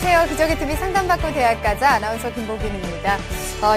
안녕하세요. 기적의TV 상담받고 대학 가자 아나운서 김보빈입니다.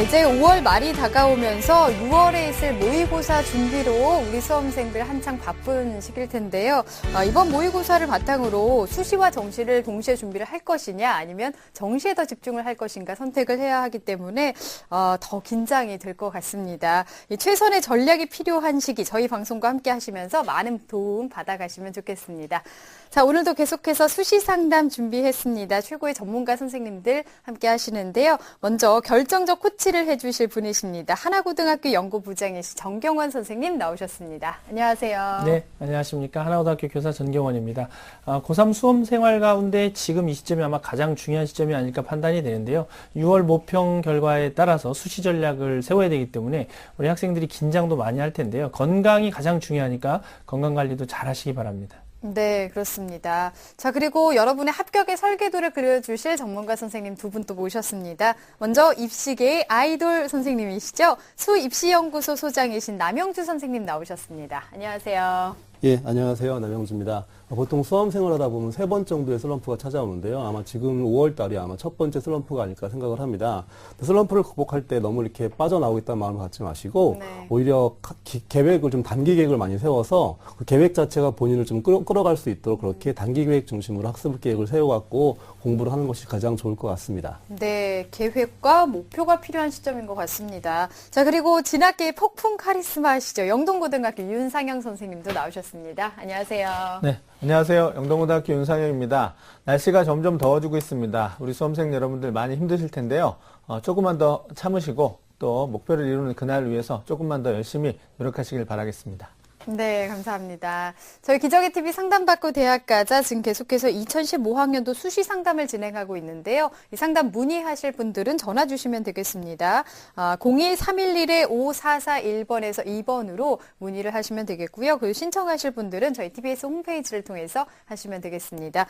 이제 5월 말이 다가오면서 6월에 있을 모의고사 준비로 우리 수험생들 한창 바쁜 시기일 텐데요. 이번 모의고사를 바탕으로 수시와 정시를 동시에 준비를 할 것이냐 아니면 정시에 더 집중을 할 것인가 선택을 해야 하기 때문에 더 긴장이 될 것 같습니다. 이 최선의 전략이 필요한 시기 저희 방송과 함께 하시면서 많은 도움 받아가시면 좋겠습니다. 자, 오늘도 계속해서 수시 상담 준비했습니다. 최고의 전문가 선생님들 함께 하시는데요. 먼저 결정적 코치를 해주실 분이십니다. 하나고등학교 연구부장이신 정경원 선생님 나오셨습니다. 안녕하세요. 네, 안녕하십니까. 하나고등학교 교사 전경원입니다. 고3 수험 생활 가운데 지금 이 시점이 아마 가장 중요한 시점이 아닐까 판단이 되는데요. 6월 모평 결과에 따라서 수시 전략을 세워야 되기 때문에 우리 학생들이 긴장도 많이 할 텐데요. 건강이 가장 중요하니까 건강관리도 잘 하시기 바랍니다. 네, 그렇습니다. 자, 그리고 여러분의 합격의 설계도를 그려주실 전문가 선생님 두 분 또 모셨습니다. 먼저 입시계의 아이돌 선생님이시죠. 수입시연구소 소장이신 남영주 선생님 나오셨습니다. 안녕하세요. 예, 안녕하세요. 남영주입니다. 보통 수험 생활하다 보면 3번 정도의 슬럼프가 찾아오는데요. 아마 지금 5월 달이 아마 첫 번째 슬럼프가 아닐까 생각을 합니다. 슬럼프를 극복할 때 너무 이렇게 빠져나오겠다는 마음을 갖지 마시고, 네. 오히려 계획을 좀 단기 계획을 많이 세워서 그 계획 자체가 본인을 좀 끌어갈 수 있도록 그렇게 단기 계획 중심으로 학습 계획을 세워갖고 공부를 하는 것이 가장 좋을 것 같습니다. 네, 계획과 목표가 필요한 시점인 것 같습니다. 자, 그리고 진학계의 폭풍 카리스마시죠. 영동고등학교 윤상영 선생님도 나오셨습니다. 안녕하세요. 네, 안녕하세요. 영동고등학교 윤상영입니다. 날씨가 점점 더워지고 있습니다. 우리 수험생 여러분들 많이 힘드실 텐데요. 조금만 더 참으시고 또 목표를 이루는 그날을 위해서 조금만 더 열심히 노력하시길 바라겠습니다. 네, 감사합니다. 저희 기적의TV 상담받고 대학 가자 지금 계속해서 2015학년도 수시 상담을 진행하고 있는데요. 이 상담 문의하실 분들은 전화 주시면 되겠습니다. 02311-5441번에서 2번으로 문의를 하시면 되겠고요. 그리고 신청하실 분들은 저희 TBS 홈페이지를 통해서 하시면 되겠습니다.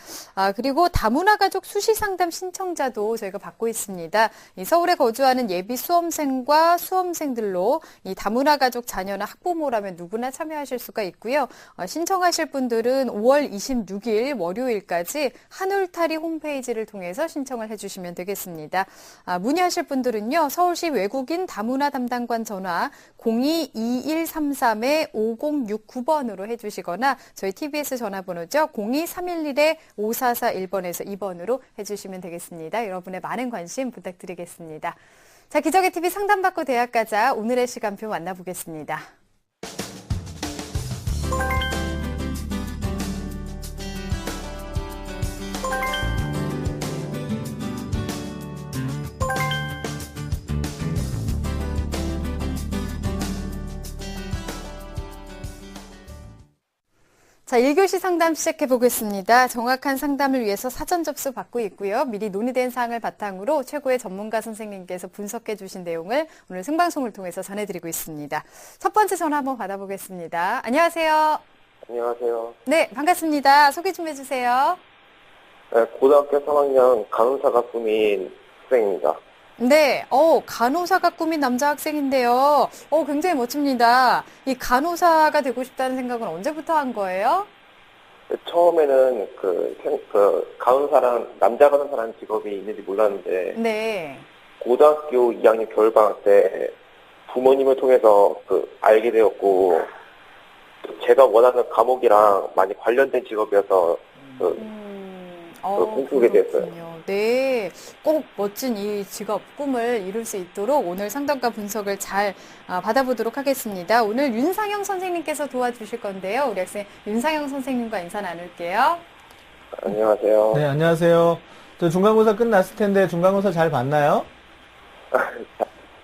그리고 다문화 가족 수시 상담 신청자도 저희가 받고 있습니다. 이 서울에 거주하는 예비 수험생과 수험생들로 이 다문화 가족 자녀나 학부모라면 누구나 참여하실 수가 있고요. 신청하실 분들은 5월 26일 월요일까지 한울타리 홈페이지를 통해서 신청을 해주시면 되겠습니다. 문의하실 분들은요. 서울시 외국인 다문화 담당관 전화 02-2133-5069번으로 해주시거나 저희 TBS 전화번호죠. 02311-5441번에서 2번으로 해주시면 되겠습니다. 여러분의 많은 관심 부탁드리겠습니다. 자, 기적의TV 상담받고 대학 가자 오늘의 시간표 만나보겠습니다. 자, 1교시 상담 시작해 보겠습니다. 정확한 상담을 위해서 사전 접수 받고 있고요. 미리 논의된 사항을 바탕으로 최고의 전문가 선생님께서 분석해 주신 내용을 오늘 생방송을 통해서 전해드리고 있습니다. 첫 번째 전화 한번 받아보겠습니다. 안녕하세요. 안녕하세요. 네, 반갑습니다. 소개 좀 해주세요. 네, 고등학교 3학년 간호사가 꿈인 학생입니다. 네, 간호사가 꿈인 남자 학생인데요. 굉장히 멋집니다. 이 간호사가 되고 싶다는 생각은 언제부터 한 거예요? 처음에는 남자 간호사라는 직업이 있는지 몰랐는데, 네. 고등학교 2학년 겨울방학 때 부모님을 통해서 알게 되었고, 제가 원하는 과목이랑 많이 관련된 직업이어서, 꿈꾸게 됐어요. 네, 꼭 멋진 이 직업, 꿈을 이룰 수 있도록 오늘 상담과 분석을 잘 받아보도록 하겠습니다. 오늘 윤상영 선생님께서 도와주실 건데요. 우리 학생 윤상영 선생님과 인사 나눌게요. 안녕하세요. 네, 안녕하세요. 저 중간고사 끝났을 텐데 중간고사 잘 봤나요?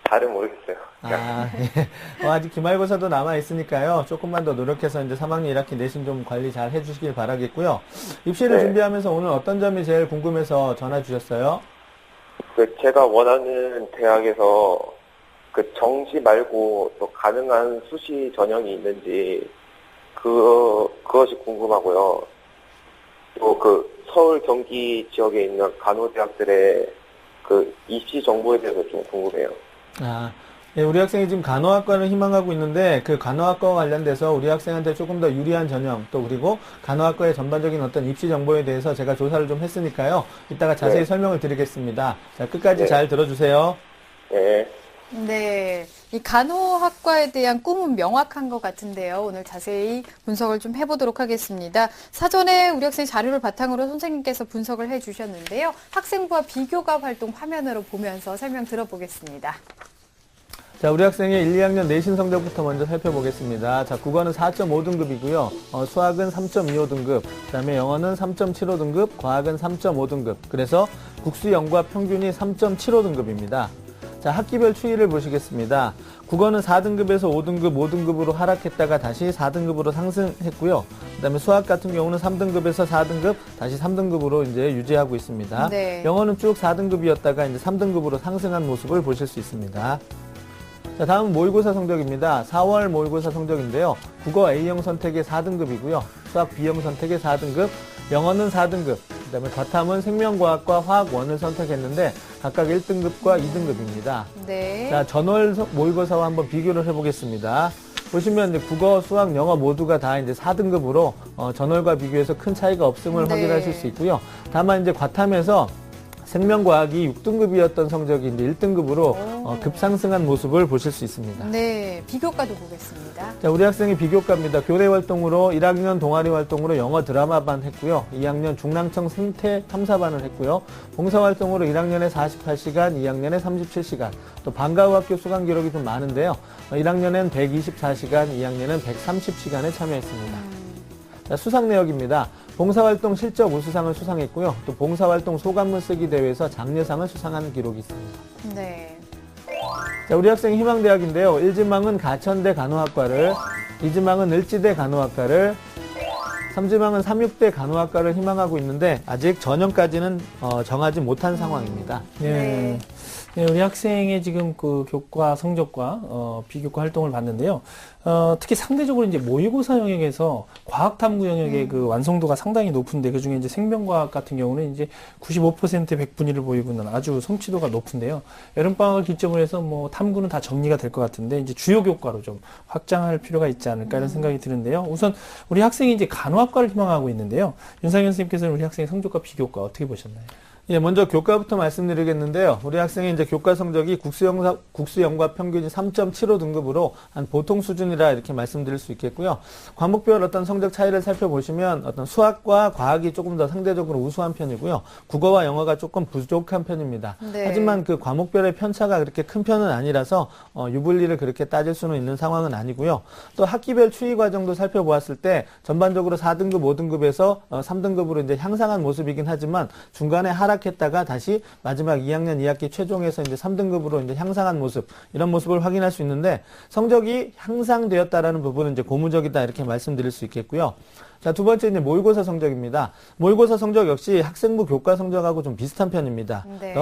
잘은 모르겠어요. 예. 아직 기말고사도 남아있으니까요. 조금만 더 노력해서 이제 3학년 1학기 내신 좀 관리 잘 해주시길 바라겠고요. 입시를 네. 준비하면서 오늘 어떤 점이 제일 궁금해서 전화 주셨어요? 제가 원하는 대학에서 정시 말고 또 가능한 수시 전형이 있는지 그것이 궁금하고요. 또 서울 경기 지역에 있는 간호대학들의 입시 정보에 대해서 좀 궁금해요. 예, 우리 학생이 지금 간호학과를 희망하고 있는데 그 간호학과와 관련돼서 우리 학생한테 조금 더 유리한 전형 또 그리고 간호학과의 전반적인 어떤 입시 정보에 대해서 제가 조사를 좀 했으니까요. 이따가 자세히 네. 설명을 드리겠습니다. 자, 끝까지 네. 잘 들어주세요. 네. 네. 이 간호학과에 대한 꿈은 명확한 것 같은데요. 오늘 자세히 분석을 좀 해보도록 하겠습니다. 사전에 우리 학생 자료를 바탕으로 선생님께서 분석을 해주셨는데요. 학생부와 비교과 활동 화면으로 보면서 설명 들어보겠습니다. 자, 우리 학생의 1, 2학년 내신 성적부터 먼저 살펴보겠습니다. 자, 국어는 4.5등급이고요. 수학은 3.25등급, 그 다음에 영어는 3.75등급, 과학은 3.5등급. 그래서 국수 영과 평균이 3.75등급입니다. 자, 학기별 추이를 보시겠습니다. 국어는 4등급에서 5등급, 5등급으로 하락했다가 다시 4등급으로 상승했고요. 그 다음에 수학 같은 경우는 3등급에서 4등급, 다시 3등급으로 이제 유지하고 있습니다. 네. 영어는 쭉 4등급이었다가 이제 3등급으로 상승한 모습을 보실 수 있습니다. 자, 다음은 모의고사 성적입니다. 4월 모의고사 성적인데요. 국어 A형 선택의 4등급이고요. 수학 B형 선택의 4등급, 영어는 4등급, 그 다음에 과탐은 생명과학과 화학 1을 선택했는데 각각 1등급과 2등급입니다. 네. 자, 전월 모의고사와 한번 비교를 해보겠습니다. 보시면 이제 국어, 수학, 영어 모두가 다 이제 4등급으로 전월과 비교해서 큰 차이가 없음을 네. 확인하실 수 있고요. 다만 이제 과탐에서 생명과학이 6등급이었던 성적이 이제 1등급으로 급상승한 모습을 보실 수 있습니다. 네. 비교과도 보겠습니다. 자, 우리 학생이 비교과입니다. 교내 활동으로 1학년 동아리 활동으로 영어 드라마반 했고요. 2학년 중랑청 생태 탐사반을 했고요. 봉사활동으로 1학년에 48시간, 2학년에 37시간. 또 방과후 학교 수강 기록이 좀 많은데요. 1학년엔 124시간, 2학년은 130시간에 참여했습니다. 자, 수상 내역입니다. 봉사활동 실적 우수상을 수상했고요. 또 봉사활동 소감문 쓰기 대회에서 장려상을 수상한 기록이 있습니다. 네. 자, 우리 학생 희망대학인데요. 1지망은 가천대 간호학과를, 2지망은 을지대 간호학과를, 3지망은 삼육대 간호학과를 희망하고 있는데 아직 전형까지는 정하지 못한 상황입니다. 네. 네, 우리 학생의 지금 그 교과 성적과 비교과 활동을 봤는데요. 특히 상대적으로 이제 모의고사 영역에서 과학탐구 영역의 그 완성도가 상당히 높은데 그중에 이제 생명과학 같은 경우는 이제 95% 100분위를 보이고 있는 아주 성취도가 높은데요. 여름방학을 기점으로 해서 뭐 탐구는 다 정리가 될 것 같은데 이제 주요 교과로 좀 확장할 필요가 있지 않을까 이런 생각이 드는데요. 우선 우리 학생이 이제 간호학과를 희망하고 있는데요. 윤상현 선생님께서는 우리 학생의 성적과 비교과 어떻게 보셨나요? 예, 먼저 교과부터 말씀드리겠는데요. 우리 학생이 이제 교과 성적이 국수영과 평균이 3.75등급으로 한 보통 수준이라 이렇게 말씀드릴 수 있겠고요. 과목별 어떤 성적 차이를 살펴보시면 어떤 수학과 과학이 조금 더 상대적으로 우수한 편이고요. 국어와 영어가 조금 부족한 편입니다. 네. 하지만 그 과목별의 편차가 그렇게 큰 편은 아니라서 유불리를 그렇게 따질 수는 있는 상황은 아니고요. 또 학기별 추이 과정도 살펴보았을 때 전반적으로 4등급, 5등급에서 3등급으로 이제 향상한 모습이긴 하지만 중간에 하락했다가 다시 마지막 2학년 2학기 최종에서 이제 3등급으로 이제 향상한 모습, 이런 모습을 확인할 수 있는데 성적이 향상되었다라는 부분은 이제 고무적이다 이렇게 말씀드릴 수 있겠고요. 자, 두 번째 이제 모의고사 성적입니다. 모의고사 성적 역시 학생부 교과 성적하고 좀 비슷한 편입니다. 네.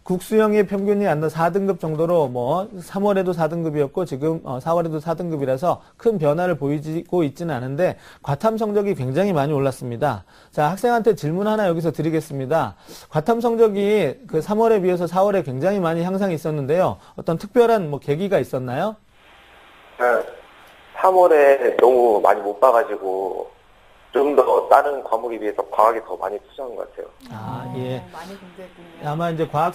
국수형의 평균이 한 4등급 정도로 뭐 3월에도 4등급이었고 지금 4월에도 4등급이라서 큰 변화를 보이고 있지는 않은데 과탐 성적이 굉장히 많이 올랐습니다. 자, 학생한테 질문 하나 여기서 드리겠습니다. 과탐 성적이 그 3월에 비해서 4월에 굉장히 많이 향상이 있었는데요. 어떤 특별한 뭐 계기가 있었나요? 3월에 너무 많이 못 봐가지고 좀 더 다른 과목에 비해서 과학에 더 많이 투자한 것 같아요. 아, 예. 많이 공부했군요. 아마 이제 과학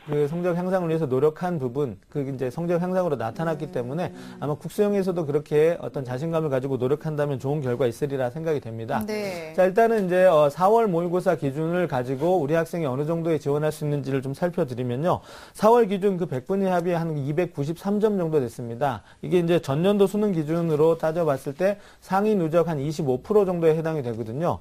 그 성적 향상을 위해서 노력한 부분, 그 이제 성적 향상으로 나타났기 때문에 아마 국수형에서도 그렇게 어떤 자신감을 가지고 노력한다면 좋은 결과 있으리라 생각이 됩니다. 네. 자, 일단은 이제 4월 모의고사 기준을 가지고 우리 학생이 어느 정도에 지원할 수 있는지를 좀 살펴드리면요. 4월 기준 그 100분위 합이 한 293점 정도 됐습니다. 이게 이제 전년도 수능 기준으로 따져봤을 때 상위 누적 한 25% 정도에 해당이 되거든요.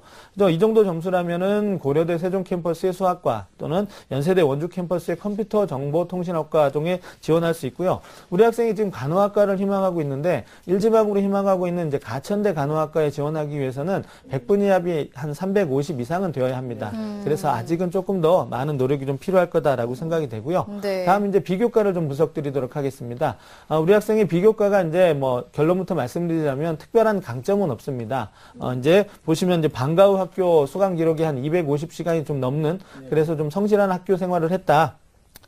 이 정도 점수라면은 고려대 세종 캠퍼스의 수학과 또는 연세대 원주 캠퍼스의 컴퓨터 정보통신학과 등에 지원할 수 있고요. 우리 학생이 지금 간호학과를 희망하고 있는데 1지망으로 희망하고 있는 이제 가천대 간호학과에 지원하기 위해서는 100분위 합이 한 350 이상은 되어야 합니다. 그래서 아직은 조금 더 많은 노력이 좀 필요할 거다라고 생각이 되고요. 네. 다음 이제 비교과를 좀 분석드리도록 하겠습니다. 우리 학생의 비교과가 이제 뭐 결론부터 말씀드리자면 특별한 강점은 없습니다. 이제 보시면 이제 방과후 학교 수강 기록이 한 250시간이 좀 넘는 그래서 좀 성실한 학교 생활을 했다.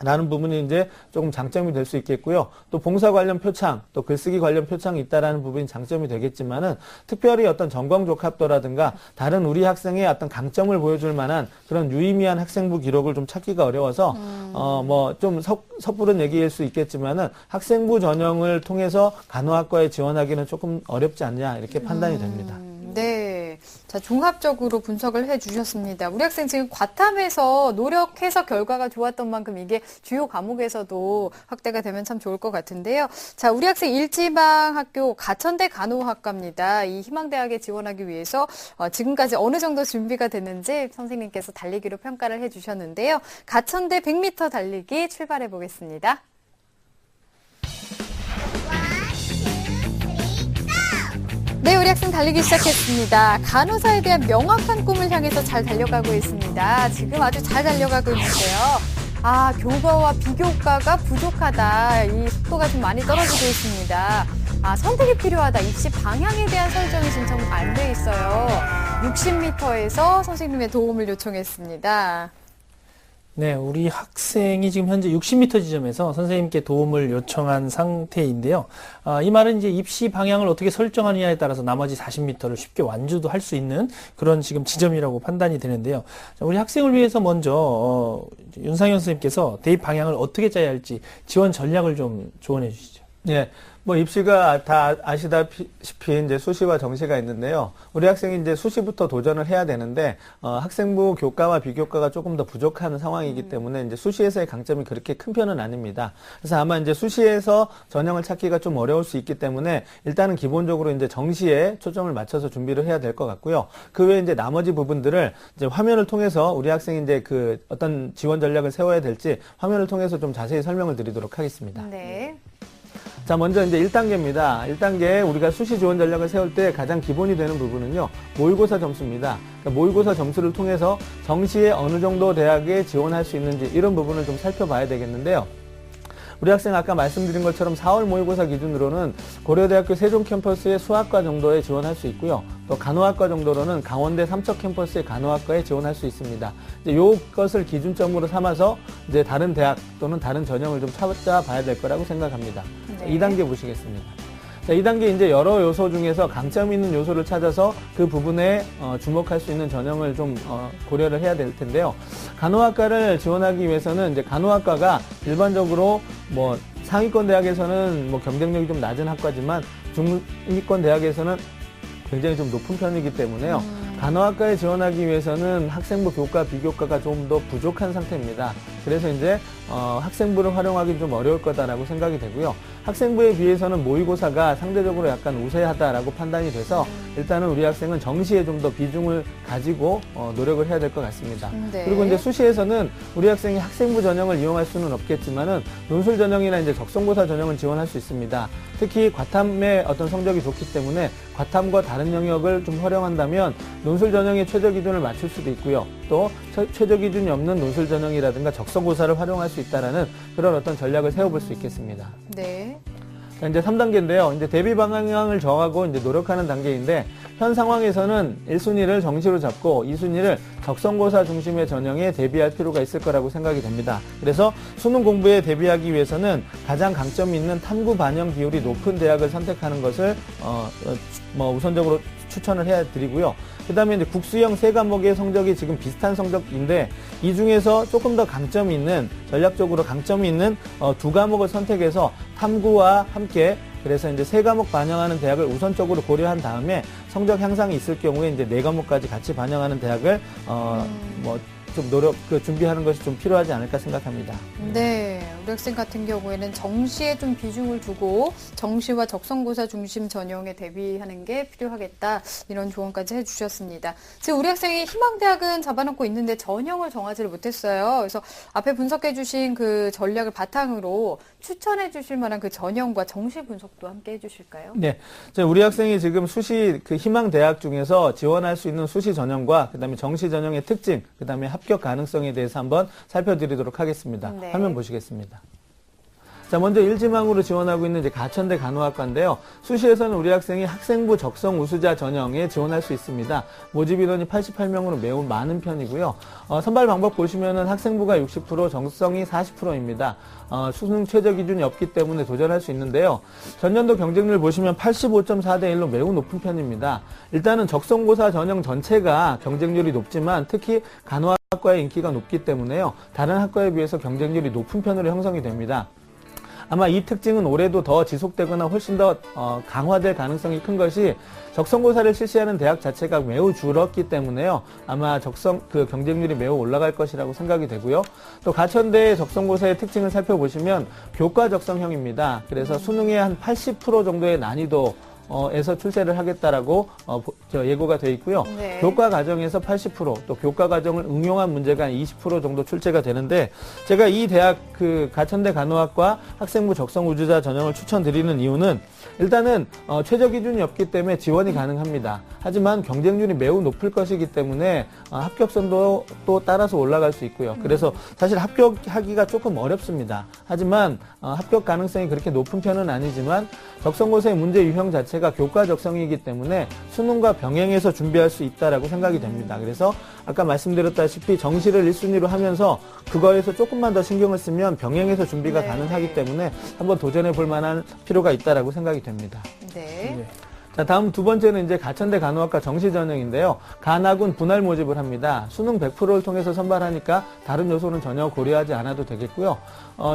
라는 부분이 이제 조금 장점이 될 수 있겠고요. 또 봉사 관련 표창, 또 글쓰기 관련 표창이 있다라는 부분이 장점이 되겠지만은 특별히 어떤 전공적합도라든가 다른 우리 학생의 어떤 강점을 보여줄 만한 그런 유의미한 학생부 기록을 좀 찾기가 어려워서 뭐 좀 섣부른 얘기일 수 있겠지만은 학생부 전형을 통해서 간호학과에 지원하기는 조금 어렵지 않냐 이렇게 판단이 됩니다. 네. 자, 종합적으로 분석을 해 주셨습니다. 우리 학생 지금 과탐에서 노력해서 결과가 좋았던 만큼 이게 주요 과목에서도 확대가 되면 참 좋을 것 같은데요. 자, 우리 학생 일지망학교 가천대 간호학과입니다. 이 희망대학에 지원하기 위해서 지금까지 어느 정도 준비가 됐는지 선생님께서 달리기로 평가를 해 주셨는데요. 가천대 100m 달리기 출발해 보겠습니다. 네, 우리 학생 달리기 시작했습니다. 간호사에 대한 명확한 꿈을 향해서 잘 달려가고 있습니다. 지금 아주 잘 달려가고 있는데요. 아, 교과와 비교과가 부족하다. 이 속도가 좀 많이 떨어지고 있습니다. 아, 선택이 필요하다. 입시 방향에 대한 설정이 신청 안 돼 있어요. 60m에서 선생님의 도움을 요청했습니다. 네, 우리 학생이 지금 현재 60m 지점에서 선생님께 도움을 요청한 상태인데요. 이 말은 이제 입시 방향을 어떻게 설정하느냐에 따라서 나머지 40m를 쉽게 완주도 할 수 있는 그런 지금 지점이라고 판단이 되는데요. 자, 우리 학생을 위해서 먼저 윤상현 선생님께서 대입 방향을 어떻게 짜야 할지 지원 전략을 좀 조언해 주시죠. 네. 뭐 입시가 다 아시다시피 이제 수시와 정시가 있는데요. 우리 학생이 이제 수시부터 도전을 해야 되는데 학생부 교과와 비교과가 조금 더 부족한 상황이기 때문에 이제 수시에서의 강점이 그렇게 큰 편은 아닙니다. 그래서 아마 이제 수시에서 전형을 찾기가 좀 어려울 수 있기 때문에 일단은 기본적으로 이제 정시에 초점을 맞춰서 준비를 해야 될 것 같고요. 그 외에 이제 나머지 부분들을 이제 화면을 통해서 우리 학생이 이제 그 어떤 지원 전략을 세워야 될지 화면을 통해서 좀 자세히 설명을 드리도록 하겠습니다. 네. 자, 먼저 이제 1단계입니다. 1단계 우리가 수시 지원 전략을 세울 때 가장 기본이 되는 부분은요, 모의고사 점수입니다. 그러니까 모의고사 점수를 통해서 정시에 어느 정도 대학에 지원할 수 있는지 이런 부분을 좀 살펴봐야 되겠는데요. 우리 학생 아까 말씀드린 것처럼 4월 모의고사 기준으로는 고려대학교 세종 캠퍼스의 수학과 정도에 지원할 수 있고요. 또 간호학과 정도로는 강원대 삼척 캠퍼스의 간호학과에 지원할 수 있습니다. 이제 요것을 기준점으로 삼아서 이제 다른 대학 또는 다른 전형을 좀 찾아봐야 될 거라고 생각합니다. 네. 2단계 보시겠습니다. 자, 2단계 이제 여러 요소 중에서 강점 있는 요소를 찾아서 그 부분에 주목할 수 있는 전형을 좀 고려를 해야 될 텐데요. 간호학과를 지원하기 위해서는 이제 간호학과가 일반적으로 뭐 상위권 대학에서는 뭐 경쟁력이 좀 낮은 학과지만 중위권 대학에서는 굉장히 좀 높은 편이기 때문에요. 간호학과에 지원하기 위해서는 학생부 교과, 비교과가 좀 더 부족한 상태입니다. 그래서 이제 학생부를 활용하기 좀 어려울 거다라고 생각이 되고요. 학생부에 비해서는 모의고사가 상대적으로 약간 우세하다라고 판단이 돼서 일단은 우리 학생은 정시에 좀 더 비중을 가지고 노력을 해야 될 것 같습니다. 네. 그리고 이제 수시에서는 우리 학생이 학생부 전형을 이용할 수는 없겠지만은 논술 전형이나 이제 적성고사 전형을 지원할 수 있습니다. 특히 과탐의 어떤 성적이 좋기 때문에 과탐과 다른 영역을 좀 활용한다면 논술 전형의 최저 기준을 맞출 수도 있고요. 또 최저 기준이 없는 논술 전형이라든가 적성고사를 활용할 수 있다라는 그런 어떤 전략을 세워볼 수 있겠습니다. 네. 자, 이제 3단계인데요. 이제 대비 방향을 정하고 이제 노력하는 단계인데 현 상황에서는 1순위를 정시로 잡고 2순위를 적성고사 중심의 전형에 대비할 필요가 있을 거라고 생각이 됩니다. 그래서 수능 공부에 대비하기 위해서는 가장 강점이 있는 탐구 반영 비율이 높은 대학을 선택하는 것을 우선적으로 추천을 해드리고요. 그 다음에 이제 국수형 세 과목의 성적이 지금 비슷한 성적인데 이 중에서 조금 더 강점이 있는, 전략적으로 강점이 있는 두 과목을 선택해서 탐구와 함께 그래서 이제 세 과목 반영하는 대학을 우선적으로 고려한 다음에 성적 향상이 있을 경우에 이제 네 과목까지 같이 반영하는 대학을 좀 준비하는 것이 좀 필요하지 않을까 생각합니다. 네, 우리 학생 같은 경우에는 정시에 좀 비중을 두고 정시와 적성고사 중심 전형에 대비하는 게 필요하겠다. 이런 조언까지 해주셨습니다. 지금 우리 학생이 희망대학은 잡아놓고 있는데 전형을 정하지를 못했어요. 그래서 앞에 분석해주신 그 전략을 바탕으로 추천해주실 만한 그 전형과 정시 분석도 함께 해주실까요? 네, 우리 학생이 지금 수시 그 희망대학 중에서 지원할 수 있는 수시 전형과 그다음에 정시 전형의 특징, 그다음에 합격 가능성에 대해서 한번 살펴드리도록 하겠습니다. 네. 화면 보시겠습니다. 자, 먼저 일지망으로 지원하고 있는 이제 가천대 간호학과인데요. 수시에서는 우리 학생이 학생부 적성 우수자 전형에 지원할 수 있습니다. 모집 인원이 88명으로 매우 많은 편이고요. 선발 방법 보시면은 학생부가 60%, 정성이 40%입니다. 수능 최저 기준이 없기 때문에 도전할 수 있는데요. 전년도 경쟁률 보시면 85.4대 1로 매우 높은 편입니다. 일단은 적성고사 전형 전체가 경쟁률이 높지만 특히 간호학과의 인기가 높기 때문에요. 다른 학과에 비해서 경쟁률이 높은 편으로 형성이 됩니다. 아마 이 특징은 올해도 더 지속되거나 훨씬 더 강화될 가능성이 큰 것이 적성고사를 실시하는 대학 자체가 매우 줄었기 때문에요. 아마 경쟁률이 매우 올라갈 것이라고 생각이 되고요. 또 가천대의 적성고사의 특징을 살펴보시면 교과 적성형입니다. 그래서 수능의 한 80% 정도의 난이도 에서 출제를 하겠다라고 예고가 되어 있고요. 네. 교과 과정에서 80%, 또 교과 과정을 응용한 문제가 한 20% 정도 출제가 되는데, 제가 이 대학 가천대 간호학과 학생부 적성 우수자 전형을 추천드리는 이유는 일단은 최저 기준이 없기 때문에 지원이 가능합니다. 하지만 경쟁률이 매우 높을 것이기 때문에 합격선도 또 따라서 올라갈 수 있고요. 그래서 사실 합격하기가 조금 어렵습니다. 하지만 합격 가능성이 그렇게 높은 편은 아니지만 적성고사의 문제 유형 자체가 교과 적성이기 때문에 수능과 병행해서 준비할 수 있다라고 생각이 됩니다. 그래서 아까 말씀드렸다시피 정시를 1순위로 하면서 그거에서 조금만 더 신경을 쓰면 병행해서 준비가 네. 가능하기 때문에 한번 도전해 볼 만한 필요가 있다라고 생각이 됩니다. 네. 자, 다음 두 번째는 이제 가천대 간호학과 정시 전형인데요. 간학은 분할 모집을 합니다. 수능 100%를 통해서 선발하니까 다른 요소는 전혀 고려하지 않아도 되겠고요.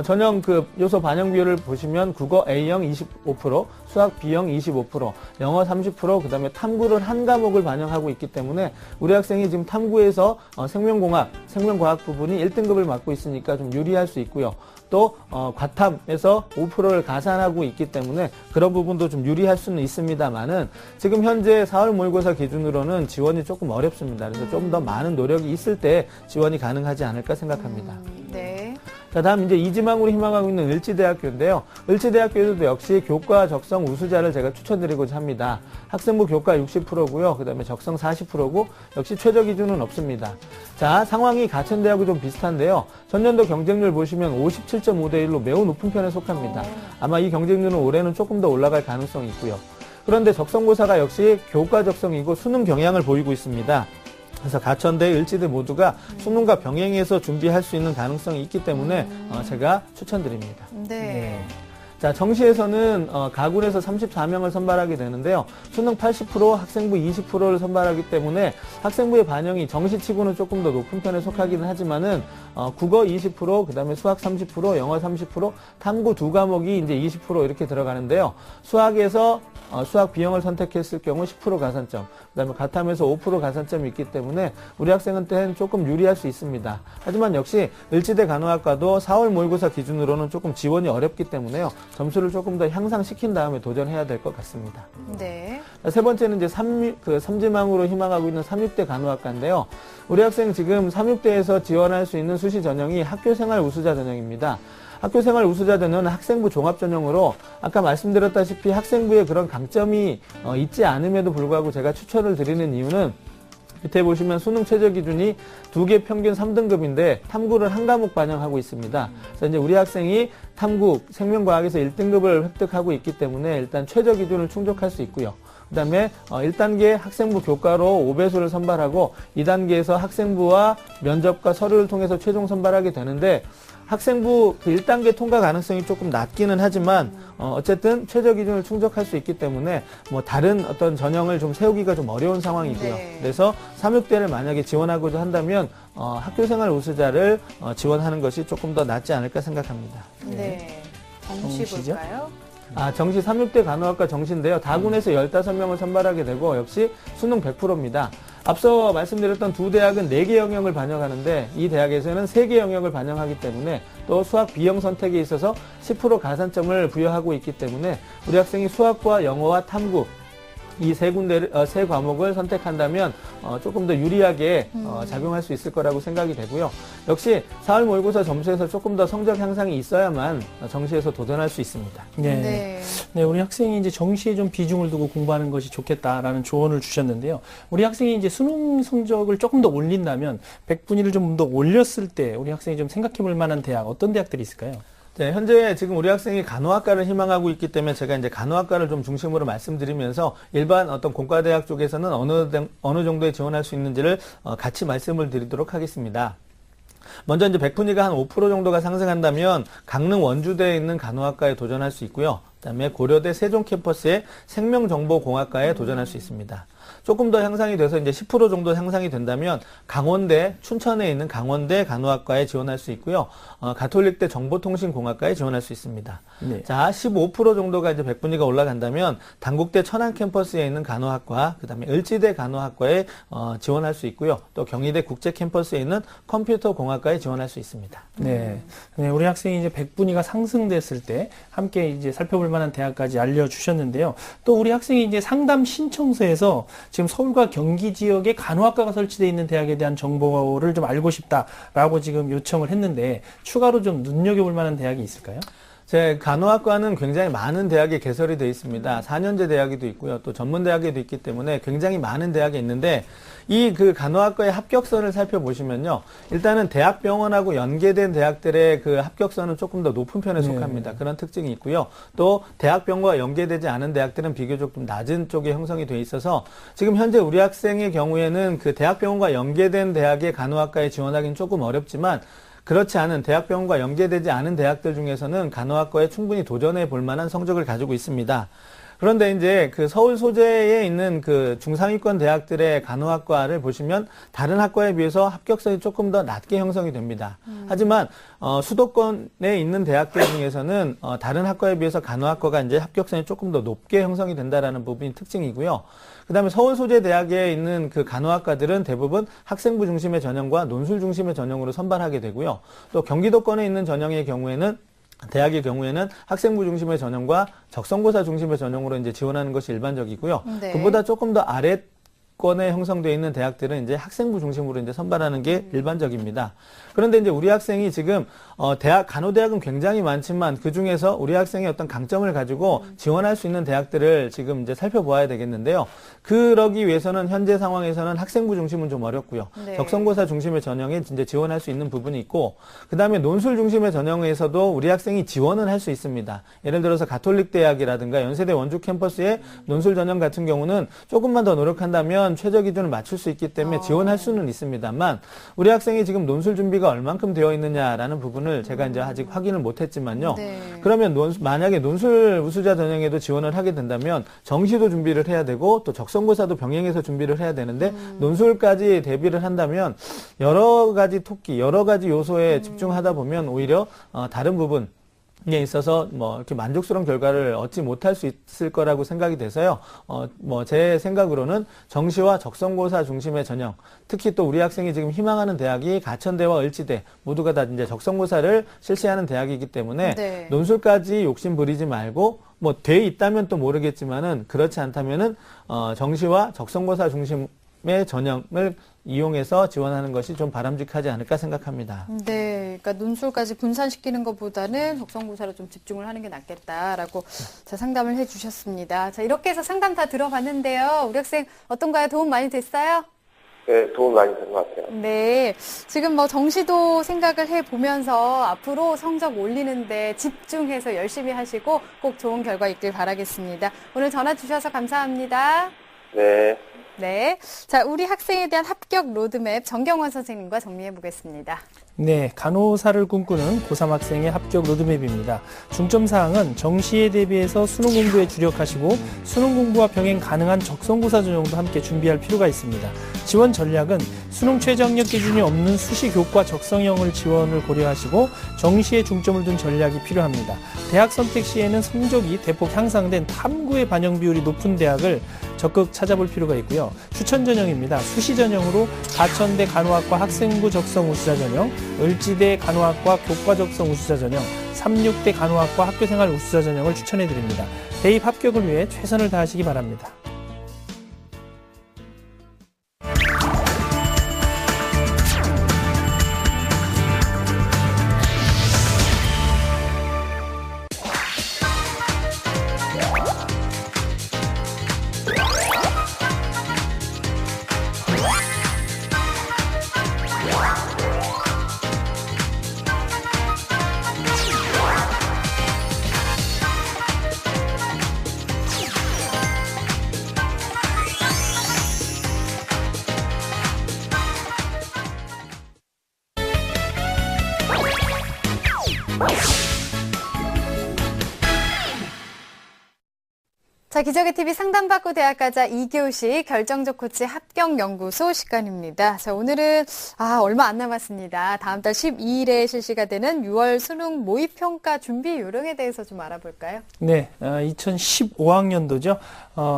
전형 요소 반영 비율을 보시면 국어 A형 25%, 수학 B형 25%, 영어 30%, 그다음에 탐구를 한 과목을 반영하고 있기 때문에 우리 학생이 지금 탐구에서 생명과학 부분이 1등급을 맡고 있으니까 좀 유리할 수 있고요. 또 과탐에서 5%를 가산하고 있기 때문에 그런 부분도 좀 유리할 수는 있습니다만은 지금 현재 4월 모의고사 기준으로는 지원이 조금 어렵습니다. 그래서 좀 더 많은 노력이 있을 때 지원이 가능하지 않을까 생각합니다. 네. 자, 다음 이제 이지망으로 희망하고 있는 을지대학교인데요. 을지대학교에서도 역시 교과 적성 우수자를 제가 추천드리고자 합니다. 학생부 교과 60%고요. 그 다음에 적성 40%고 역시 최저 기준은 없습니다. 자, 상황이 가천대하고 좀 비슷한데요. 전년도 경쟁률 보시면 57.5대 1로 매우 높은 편에 속합니다. 아마 이 경쟁률은 올해는 조금 더 올라갈 가능성이 있고요. 그런데 적성고사가 역시 교과 적성이고 수능 경향을 보이고 있습니다. 그래서 가천대, 을지대 모두가 수능과 병행해서 준비할 수 있는 가능성이 있기 때문에 제가 추천드립니다. 네. 자, 정시에서는 가군에서 34명을 선발하게 되는데요. 수능 80%, 학생부 20%를 선발하기 때문에 학생부의 반영이 정시치고는 조금 더 높은 편에 속하기는 하지만은 국어 20%, 그다음에 수학 30%, 영어 30%, 탐구 두 과목이 이제 20% 이렇게 들어가는데요. 수학에서 수학 B형을 선택했을 경우 10% 가산점, 그다음에 가탐에서 5% 가산점이 있기 때문에 우리 학생한테는 조금 유리할 수 있습니다. 하지만 역시 을지대 간호학과도 4월 모의고사 기준으로는 조금 지원이 어렵기 때문에요. 점수를 조금 더 향상시킨 다음에 도전해야 될 것 같습니다. 네. 세 번째는 이제 삼지망으로 희망하고 있는 36대 간호학과인데요. 우리 학생 지금 36대에서 지원할 수 있는 수시 전형이 학교생활 우수자 전형입니다. 학교생활 우수자 전형은 학생부 종합 전형으로 아까 말씀드렸다시피 학생부에 그런 강점이 있지 않음에도 불구하고 제가 추천을 드리는 이유는 밑에 보시면 수능 최저 기준이 2개 평균 3등급인데 탐구를 한 과목 반영하고 있습니다. 그래서 이제 우리 학생이 탐구, 생명과학에서 1등급을 획득하고 있기 때문에 일단 최저 기준을 충족할 수 있고요. 그 다음에 1단계 학생부 교과로 5배수를 선발하고 2단계에서 학생부와 면접과 서류를 통해서 최종 선발하게 되는데 학생부 1단계 통과 가능성이 조금 낮기는 하지만 어쨌든 최저 기준을 충족할 수 있기 때문에 뭐 다른 어떤 전형을 좀 세우기가 좀 어려운 상황이고요. 네. 그래서 36대를 만약에 지원하고자 한다면 학교생활 우수자를 지원하는 것이 조금 더 낫지 않을까 생각합니다. 네. 정시 정시죠? 볼까요? 정시 36대 간호학과 정시인데요. 다군에서 15명을 선발하게 되고 역시 수능 100%입니다. 앞서 말씀드렸던 두 대학은 4개 영역을 반영하는데 이 대학에서는 3개 영역을 반영하기 때문에 또 수학 B형 선택에 있어서 10% 가산점을 부여하고 있기 때문에 우리 학생이 수학과 영어와 탐구 이 세 과목을 선택한다면 조금 더 유리하게 작용할 수 있을 거라고 생각이 되고요. 역시 4월 모의고사 점수에서 조금 더 성적 향상이 있어야만 정시에서 도전할 수 있습니다. 네. 네, 우리 학생이 이제 정시에 좀 비중을 두고 공부하는 것이 좋겠다라는 조언을 주셨는데요. 우리 학생이 이제 수능 성적을 조금 더 올린다면 100분위를 좀 더 올렸을 때 우리 학생이 좀 생각해 볼 만한 대학 어떤 대학들이 있을까요? 네, 현재 지금 우리 학생이 간호학과를 희망하고 있기 때문에 제가 이제 간호학과를 좀 중심으로 말씀드리면서 일반 어떤 공과대학 쪽에서는 어느 정도에 지원할 수 있는지를 같이 말씀을 드리도록 하겠습니다. 먼저 이제 백분위가 한 5% 정도가 상승한다면 강릉 원주대에 있는 간호학과에 도전할 수 있고요. 그다음에 고려대 세종 캠퍼스의 생명정보공학과에 도전할 수 있습니다. 조금 더 향상이 돼서 이제 10% 정도 향상이 된다면 강원대, 춘천에 있는 강원대 간호학과에 지원할 수 있고요. 가톨릭대 정보통신공학과에 지원할 수 있습니다. 네. 자, 15% 정도가 이제 백분위가 올라간다면 단국대 천안 캠퍼스에 있는 간호학과, 그다음에 을지대 간호학과에 지원할 수 있고요. 또 경희대 국제 캠퍼스에 있는 컴퓨터공학과에 지원할 수 있습니다. 네. 네, 우리 학생이 이제 백분위가 상승됐을 때 함께 이제 살펴볼 만한 대학까지 알려주셨는데요. 또 우리 학생이 이제 상담 신청서에서 지금 서울과 경기 지역에 간호학과가 설치되어 있는 대학에 대한 정보를 좀 알고 싶다라고 지금 요청을 했는데 추가로 좀 눈여겨볼 만한 대학이 있을까요? 제 간호학과는 굉장히 많은 대학에 개설이 되어 있습니다. 4년제 대학에도 있고요. 또 전문대학에도 있기 때문에 굉장히 많은 대학에 있는데 이 그 간호학과의 합격선을 살펴보시면요. 일단은 대학병원하고 연계된 대학들의 그 합격선은 조금 더 높은 편에 속합니다. 그런 특징이 있고요. 또 대학병원과 연계되지 않은 대학들은 비교적 좀 낮은 쪽에 형성이 되어 있어서 지금 현재 우리 학생의 경우에는 그 대학병원과 연계된 대학의 간호학과에 지원하기는 조금 어렵지만 그렇지 않은 대학병원과 연계되지 않은 대학들 중에서는 간호학과에 충분히 도전해 볼 만한 성적을 가지고 있습니다. 그런데 이제 그 서울 소재에 있는 그 중상위권 대학들의 간호학과를 보시면 다른 학과에 비해서 합격선이 조금 더 낮게 형성이 됩니다. 하지만 수도권에 있는 대학들 중에서는 다른 학과에 비해서 간호학과가 이제 합격선이 조금 더 높게 형성이 된다라는 부분이 특징이고요. 그다음에 서울 소재 대학에 있는 그 간호학과들은 대부분 학생부 중심의 전형과 논술 중심의 전형으로 선발하게 되고요. 또 경기도권에 있는 전형의 경우에는 대학의 경우에는 학생부 중심의 전형과 적성고사 중심의 전형으로 이제 지원하는 것이 일반적이고요. 네. 그보다 조금 더 아래권에 형성되어 있는 대학들은 이제 학생부 중심으로 이제 선발하는 게 일반적입니다. 그런데 이제 우리 학생이 지금 간호대학은 굉장히 많지만 그 중에서 우리 학생의 어떤 강점을 가지고 지원할 수 있는 대학들을 지금 이제 살펴보아야 되겠는데요. 그러기 위해서는 현재 상황에서는 학생부 중심은 좀 어렵고요. 네. 적성고사 중심의 전형에 이제 지원할 수 있는 부분이 있고, 그 다음에 논술 중심의 전형에서도 우리 학생이 지원을 할 수 있습니다. 예를 들어서 가톨릭 대학이라든가 연세대 원주 캠퍼스의 논술 전형 같은 경우는 조금만 더 노력한다면 최저 기준을 맞출 수 있기 때문에 지원할 수는 있습니다만, 우리 학생이 지금 논술 준비가 얼만큼 되어 있느냐라는 부분을 제가 이제 아직 확인을 못했지만요. 네. 그러면 만약에 논술 우수자 전형에도 지원을 하게 된다면 정시도 준비를 해야 되고 또 적성고사도 병행해서 준비를 해야 되는데 논술까지 대비를 한다면 여러 가지 토끼, 여러 가지 요소에 집중하다 보면 오히려 다른 부분 에 있어서 뭐 이렇게 만족스러운 결과를 얻지 못할 수 있을 거라고 생각이 돼서요. 제 생각으로는 정시와 적성고사 중심의 전형, 특히 또 우리 학생이 지금 희망하는 대학이 가천대와 을지대 모두가 다 이제 적성고사를 실시하는 대학이기 때문에 네. 논술까지 욕심 부리지 말고 뭐 돼 있다면 또 모르겠지만은 그렇지 않다면은 정시와 적성고사 중심의 전형을 이용해서 지원하는 것이 좀 바람직하지 않을까 생각합니다. 네, 그러니까 논술까지 분산시키는 것보다는 적성고사로 좀 집중을 하는 게 낫겠다라고 자, 상담을 해주셨습니다. 자, 이렇게 해서 상담 다 들어봤는데요. 우리 학생 어떤가요? 도움 많이 됐어요? 네, 도움 많이 된 것 같아요. 네, 지금 뭐 정시도 생각을 해보면서 앞으로 성적 올리는데 집중해서 열심히 하시고 꼭 좋은 결과 있길 바라겠습니다. 오늘 전화 주셔서 감사합니다. 네. 네, 자, 우리 학생에 대한 합격 로드맵 정경원 선생님과 정리해 보겠습니다. 네, 간호사를 꿈꾸는 고3 학생의 합격 로드맵입니다. 중점 사항은 정시에 대비해서 수능 공부에 주력하시고 수능 공부와 병행 가능한 적성고사 전형도 함께 준비할 필요가 있습니다. 지원 전략은 수능 최저학력 기준이 없는 수시 교과 적성형을 지원을 고려하시고 정시에 중점을 둔 전략이 필요합니다. 대학 선택 시에는 성적이 대폭 향상된 탐구의 반영 비율이 높은 대학을 적극 찾아볼 필요가 있고요. 추천 전형입니다. 수시 전형으로 가천대 간호학과 학생부 적성 우수자 전형, 을지대 간호학과 교과 적성 우수자 전형, 36대 간호학과 학교생활 우수자 전형을 추천해 드립니다. 대입 합격을 위해 최선을 다하시기 바랍니다. 자, 기적의 TV 상담받고 대학가자 2교시 결정적 코치 합격연구소 시간입니다. 자, 오늘은 얼마 안 남았습니다. 다음 달 12일에 실시가 되는 6월 수능 모의평가 준비 요령에 대해서 좀 알아볼까요? 네, 2015학년도죠.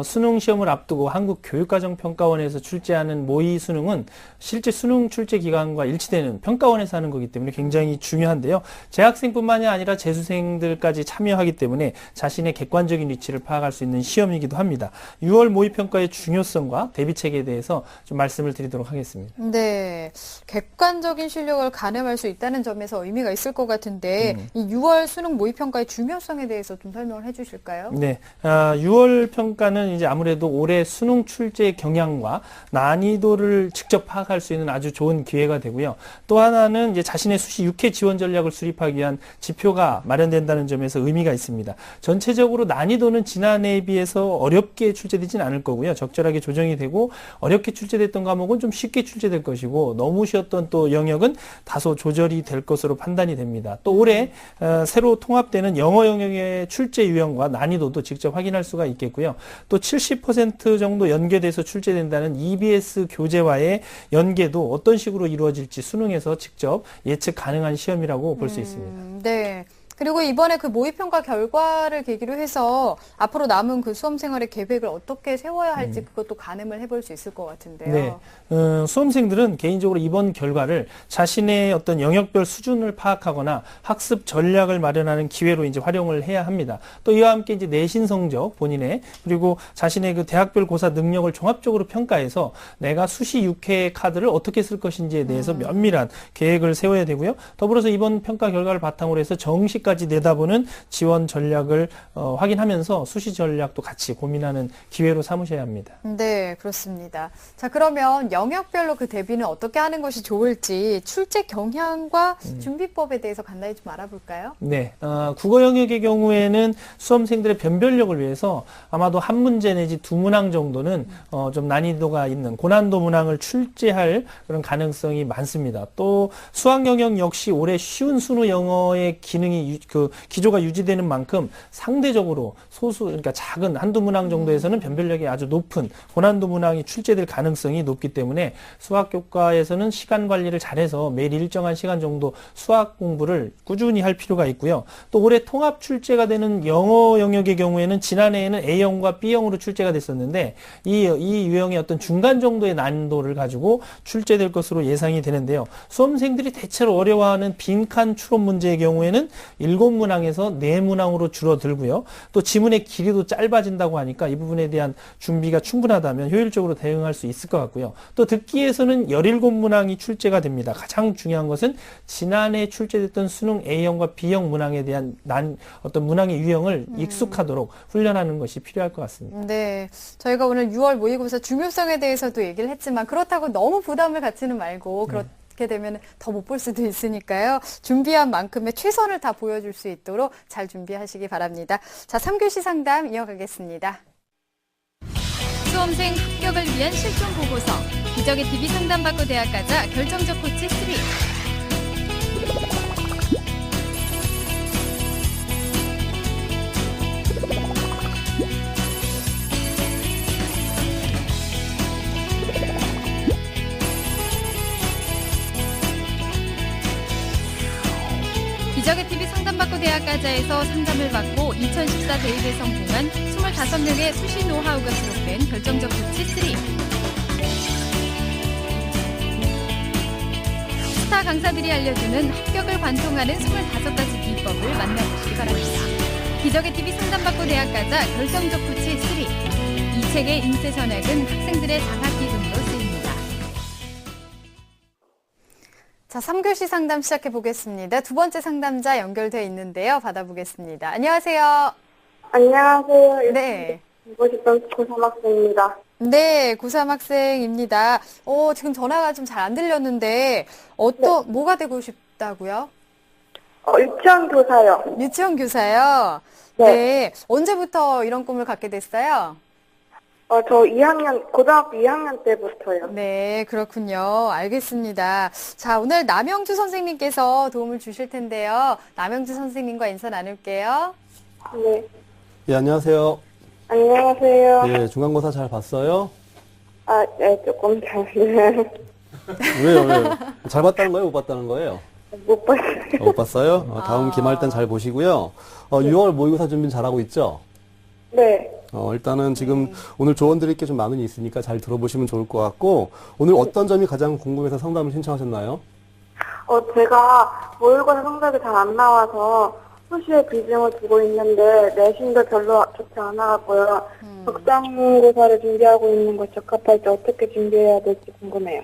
수능 시험을 앞두고 한국교육과정평가원에서 출제하는 모의 수능은 실제 수능 출제 기간과 일치되는 평가원에서 하는 거기 때문에 굉장히 중요한데요. 재학생뿐만이 아니라 재수생들까지 참여하기 때문에 자신의 객관적인 위치를 파악할 수 있는 시험이기도 합니다. 6월 모의평가의 중요성과 대비책에 대해서 좀 말씀을 드리도록 하겠습니다. 네, 객관적인 실력을 가늠할 수 있다는 점에서 의미가 있을 것 같은데 이 6월 수능 모의평가의 중요성에 대해서 좀 설명을 해주실까요? 네, 6월 평가는 이제 아무래도 올해 수능 출제 경향과 난이도를 직접 파악할 수 있는 아주 좋은 기회가 되고요. 또 하나는 이제 자신의 수시 6회 지원 전략을 수립하기 위한 지표가 마련된다는 점에서 의미가 있습니다. 전체적으로 난이도는 지난해에 비해서 어렵게 출제되지는 않을 거고요. 적절하게 조정이 되고 어렵게 출제됐던 과목은 좀 쉽게 출제될 것이고 너무 쉬웠던 또 영역은 다소 조절이 될 것으로 판단이 됩니다. 또 올해 새로 통합되는 영어 영역의 출제 유형과 난이도도 직접 확인할 수가 있겠고요. 또 70% 정도 연계돼서 출제된다는 EBS 교재와의 연계도 어떤 식으로 이루어질지 수능에서 직접 예측 가능한 시험이라고 볼 수 있습니다. 네. 그리고 이번에 그 모의평가 결과를 계기로 해서 앞으로 남은 그 수험 생활의 계획을 어떻게 세워야 할지 그것도 가늠을 해볼 수 있을 것 같은데요. 네. 수험생들은 개인적으로 이번 결과를 자신의 어떤 영역별 수준을 파악하거나 학습 전략을 마련하는 기회로 이제 활용을 해야 합니다. 또 이와 함께 이제 내신 성적 본인의 그리고 자신의 그 대학별 고사 능력을 종합적으로 평가해서 내가 수시 6회 카드를 어떻게 쓸 것인지에 대해서 면밀한 계획을 세워야 되고요. 더불어서 이번 평가 결과를 바탕으로 해서 정식 까지 내다보는 지원 전략을 확인하면서 수시 전략도 같이 고민하는 기회로 삼으셔야 합니다. 네, 그렇습니다. 자, 그러면 영역별로 그 대비는 어떻게 하는 것이 좋을지 출제 경향과 준비법에 대해서 간단히 좀 알아볼까요? 네, 국어 영역의 경우에는 수험생들의 변별력을 위해서 아마도 한 문제 내지 두 문항 정도는 좀 난이도가 있는 고난도 문항을 출제할 그런 가능성이 많습니다. 또 수학 영역 역시 올해 쉬운 순우 영어의 기능이 그 기조가 유지되는 만큼 상대적으로 그러니까 작은 한두 문항 정도에서는 변별력이 아주 높은 고난도 문항이 출제될 가능성이 높기 때문에 수학 교과에서는 시간 관리를 잘해서 매일 일정한 시간 정도 수학 공부를 꾸준히 할 필요가 있고요. 또 올해 통합 출제가 되는 영어 영역의 경우에는 지난해에는 A형과 B형으로 출제가 됐었는데 이 유형의 어떤 중간 정도의 난이도를 가지고 출제될 것으로 예상이 되는데요. 수험생들이 대체로 어려워하는 빈칸 추론 문제의 경우에는 7문항에서 4문항으로 줄어들고요. 또 지문의 길이도 짧아진다고 하니까 이 부분에 대한 준비가 충분하다면 효율적으로 대응할 수 있을 것 같고요. 또 듣기에서는 17문항이 출제가 됩니다. 가장 중요한 것은 지난해 출제됐던 수능 A형과 B형 문항에 대한 어떤 문항의 유형을 익숙하도록 훈련하는 것이 필요할 것 같습니다. 네, 저희가 오늘 6월 모의고사 중요성에 대해서도 얘기를 했지만 그렇다고 너무 부담을 갖지는 말고 그렇게 되면 더 못 볼 수도 있으니까요. 준비한 만큼의 최선을 다 보여줄 수 있도록 잘 준비하시기 바랍니다. 자, 3교시 상담 이어가겠습니다. 수험생 합격을 위한 실종 보고서 기적의 TV 상담받고 대학가자 결정적 코치 3. 기적의 TV 상담받고 대학가자에서 상담을 받고 2014 대입에 성공한 25명의 수시 노하우가 수록된 결정적 코치 3. 스타 강사들이 알려주는 합격을 관통하는 25가지 비법을 만나보시기 바랍니다. 기적의 TV 상담받고 대학가자 결정적 코치 3. 이 책의 인쇄 전액은 학생들의 장학 기금으로 쓰입니다. 자, 3교시 상담 시작해 보겠습니다. 두 번째 상담자 연결되어 있는데요. 받아보겠습니다. 안녕하세요. 안녕하세요. 네. 보고 싶은 고3 학생입니다. 네, 고3 학생입니다. 지금 전화가 좀 잘 안 들렸는데, 뭐가 되고 싶다고요? 유치원 교사요. 유치원 교사요? 네. 네. 언제부터 이런 꿈을 갖게 됐어요? 저 고등학교 2학년 때부터요. 네, 그렇군요. 알겠습니다. 자, 오늘 남영주 선생님께서 도움을 주실 텐데요. 남영주 선생님과 인사 나눌게요. 네. 예, 안녕하세요. 안녕하세요. 예, 중간고사 잘 봤어요? 네, 조금 잘, 왜요? 잘 봤다는 거예요? 못 봤다는 거예요? 못 봤어요. 못 봤어요? 다음 기말 땐 잘 보시고요. 6월 모의고사 준비 잘하고 있죠? 네. 일단은 지금 오늘 조언 드릴 게 좀 많이 있으니까 잘 들어보시면 좋을 것 같고, 오늘 어떤 점이 가장 궁금해서 상담을 신청하셨나요? 제가 모의고사 성적이 잘 안 나와서 수시에 비중을 두고 있는데 내신도 별로 좋지 않아갖고요. 적성고사를 준비하고 있는 거 적합할지 어떻게 준비해야 될지 궁금해요.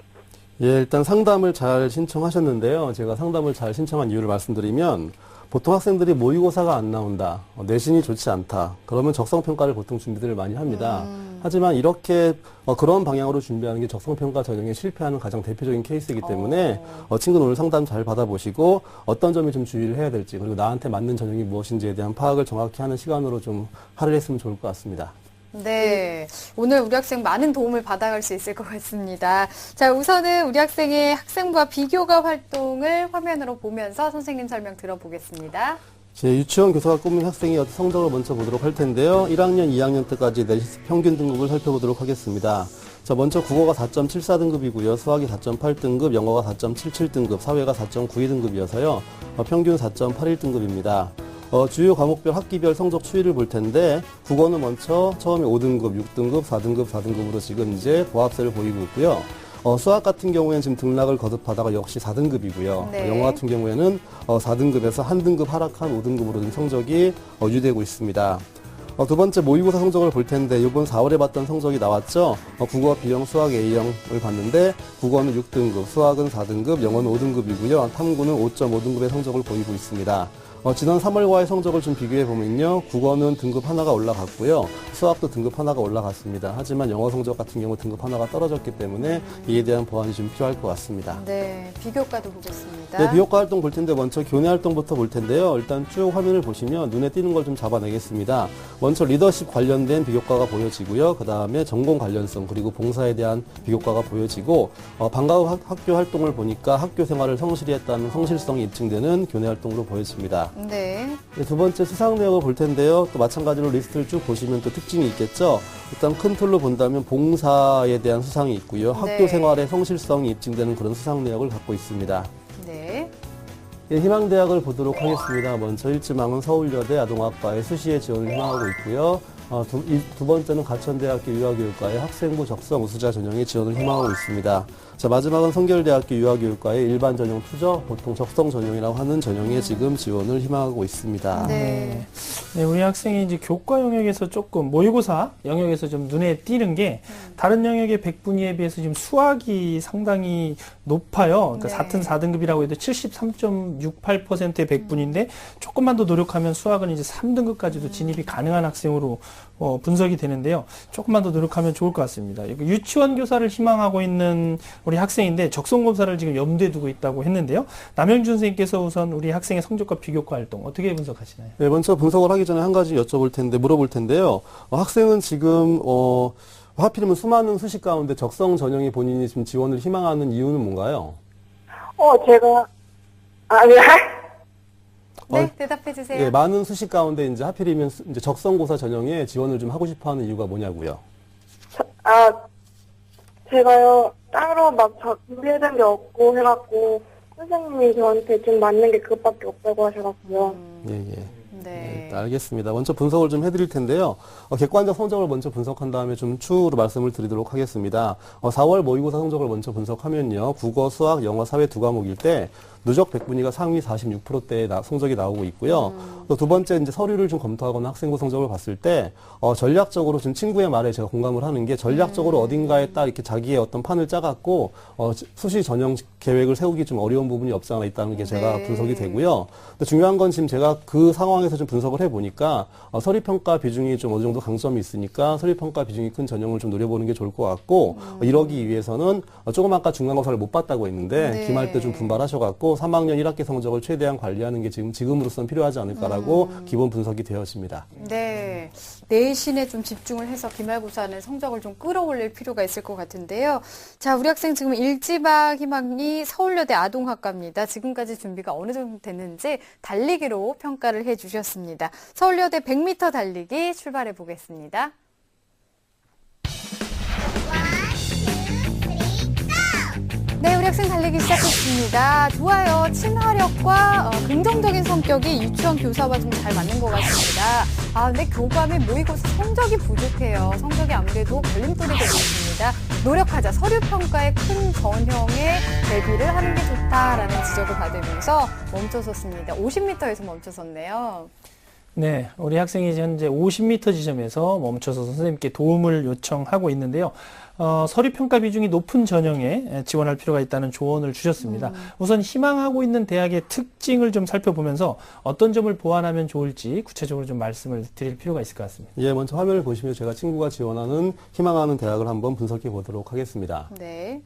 예, 일단 상담을 잘 신청하셨는데요. 제가 상담을 잘 신청한 이유를 말씀드리면, 보통 학생들이 모의고사가 안 나온다, 내신이 좋지 않다, 그러면 적성평가를 보통 준비들을 많이 합니다. 하지만 이렇게 그런 방향으로 준비하는 게 적성평가 전형에 실패하는 가장 대표적인 케이스이기 때문에 친구는 오늘 상담 잘 받아보시고 어떤 점에 좀 주의를 해야 될지, 그리고 나한테 맞는 전형이 무엇인지에 대한 파악을 정확히 하는 시간으로 좀 하루를 했으면 좋을 것 같습니다. 네, 오늘 우리 학생 많은 도움을 받아갈 수 있을 것 같습니다. 자, 우선은 우리 학생의 학생부와 비교가 활동을 화면으로 보면서 선생님 설명 들어보겠습니다. 제 유치원 교사가 꾸민 학생의 성적을 먼저 보도록 할 텐데요. 1학년, 2학년 때까지 내신 평균 등급을 살펴보도록 하겠습니다. 자, 먼저 국어가 4.74등급이고요. 수학이 4.8등급, 영어가 4.77등급, 사회가 4.92등급이어서요. 평균 4.81등급입니다. 주요 과목별 학기별 성적 추이를 볼 텐데, 국어는 먼저 처음에 5등급, 6등급, 4등급, 4등급으로 지금 이제 보합세를 보이고 있고요. 수학 같은 경우에는 지금 등락을 거듭하다가 역시 4등급이고요. 네. 영어 같은 경우에는 4등급에서 한 등급 하락한 5등급으로 지금 성적이 유지되고 있습니다. 두 번째 모의고사 성적을 볼 텐데, 이번 4월에 봤던 성적이 나왔죠. 국어 B형, 수학 A형을 봤는데, 국어는 6등급, 수학은 4등급, 영어는 5등급이고요. 탐구는 5.5등급의 성적을 보이고 있습니다. 지난 3월과의 성적을 좀 비교해 보면요. 국어는 등급 하나가 올라갔고요. 수학도 등급 하나가 올라갔습니다. 하지만 영어 성적 같은 경우 등급 하나가 떨어졌기 때문에 이에 대한 보완이 좀 필요할 것 같습니다. 네, 비교과도 보겠습니다. 네, 비교과 활동 볼 텐데 먼저 교내 활동부터 볼 텐데요. 일단 쭉 화면을 보시면 눈에 띄는 걸 좀 잡아내겠습니다. 먼저 리더십 관련된 비교과가 보여지고요. 그 다음에 전공 관련성, 그리고 봉사에 대한 비교과가 보여지고, 방과 후 학교 활동을 보니까 학교 생활을 성실히 했다는 성실성이 입증되는 교내 활동으로 보여집니다. 네. 네, 두 번째 수상 내역을 볼 텐데요. 또 마찬가지로 리스트를 쭉 보시면 또 특징이 있겠죠. 일단 큰 틀로 본다면 봉사에 대한 수상이 있고요. 학교 네. 생활의 성실성이 입증되는 그런 수상 내역을 갖고 있습니다. 네. 예, 희망대학을 보도록 하겠습니다. 먼저 1지망은 서울여대 아동학과에 수시에 지원을 희망하고 있고요. 두 번째는 가천대학교 유아교육과에 학생부 적성 우수자 전형에 지원을 희망하고 있습니다. 자, 마지막은 성결대학교 유아교육과에 일반 전형 투저, 보통 적성 전형이라고 하는 전형에 지금 지원을 희망하고 있습니다. 네. 네, 우리 학생이 이제 교과 영역에서 조금 모의고사 영역에서 좀 눈에 띄는 게 다른 영역의 100분위에 비해서 지금 수학이 상당히 높아요. 그러니까 네. 같은 4등급이라고 해도 73.68%의 100분인데 조금만 더 노력하면 수학은 이제 3등급까지도 진입이 가능한 학생으로 분석이 되는데요. 조금만 더 노력하면 좋을 것 같습니다. 유치원 교사를 희망하고 있는 우리 학생인데 적성검사를 지금 염두에 두고 있다고 했는데요. 남영준 선생님께서 우선 우리 학생의 성적과 비교과 활동 어떻게 분석하시나요? 네, 먼저 분석을 하기 전에 한 가지 물어볼 텐데요. 학생은 지금 하필이면 수많은 수시 가운데 적성 전형에 본인이 지금 지원을 희망하는 이유는 뭔가요? 제가 네. 네, 대답해 주세요. 예, 많은 수시 가운데 이제 하필이면 이제 적성고사 전형에 지원을 좀 하고 싶어하는 이유가 뭐냐고요? 제가요 따로 막 준비해둔 게 없고 해갖고 선생님이 저한테 좀 맞는 게 그것밖에 없다고 하셔갖고요. 예. 네. 네, 알겠습니다. 먼저 분석을 좀 해드릴 텐데요. 객관적 성적을 먼저 분석한 다음에 좀 추후로 말씀을 드리도록 하겠습니다. 4월 모의고사 성적을 먼저 분석하면요. 국어, 수학, 영어, 사회 두 과목일 때 누적 100분위가 상위 46%대의 성적이 나오고 있고요. 또 두 번째 이제 서류를 좀 검토하거나 학생부 성적을 봤을 때 전략적으로 지금 친구의 말에 제가 공감을 하는 게 전략적으로 어딘가에 딱 이렇게 자기의 어떤 판을 짜갖고 수시 전형 계획을 세우기 좀 어려운 부분이 없지 않아 있다는 게 제가 네. 분석이 되고요. 또 중요한 건 지금 제가 그 상황 상황에서 좀 분석을 해보니까 서류평가 비중이 좀 어느 정도 강점이 있으니까 서류평가 비중이 큰 전형을 좀 노려보는 게 좋을 것 같고 이러기 위해서는 조금 아까 중간고사를 못 봤다고 했는데 네. 기말 때 좀 분발하셔갖고 3학년 1학기 성적을 최대한 관리하는 게 지금으로서는 필요하지 않을까라고 기본 분석이 되어집니다. 네. 내신에 좀 집중을 해서 기말고사는 성적을 좀 끌어올릴 필요가 있을 것 같은데요. 자, 우리 학생 지금 일지박 희망이 서울여대 아동학과입니다. 지금까지 준비가 어느 정도 됐는지 달리기로 평가를 해주셨습니다. 서울여대 100m 달리기 출발해 보겠습니다. 네, 우리 학생 달리기 시작했습니다. 좋아요. 친화력과 긍정적인 성격이 유치원 교사와 좀 잘 맞는 것 같습니다. 근데 교감이 모의고사 성적이 부족해요. 성적이 아무래도 걸림돌이 되고 있습니다. 노력하자. 서류평가에 큰 전형에 대비를 하는 게 좋다라는 지적을 받으면서 멈춰섰습니다. 50m에서 멈춰섰네요. 네, 우리 학생이 현재 50m 지점에서 멈춰서 선생님께 도움을 요청하고 있는데요. 서류평가 비중이 높은 전형에 지원할 필요가 있다는 조언을 주셨습니다. 우선 희망하고 있는 대학의 특징을 좀 살펴보면서 어떤 점을 보완하면 좋을지 구체적으로 좀 말씀을 드릴 필요가 있을 것 같습니다. 예, 먼저 화면을 보시면 제가 친구가 지원하는 희망하는 대학을 한번 분석해 보도록 하겠습니다. 네.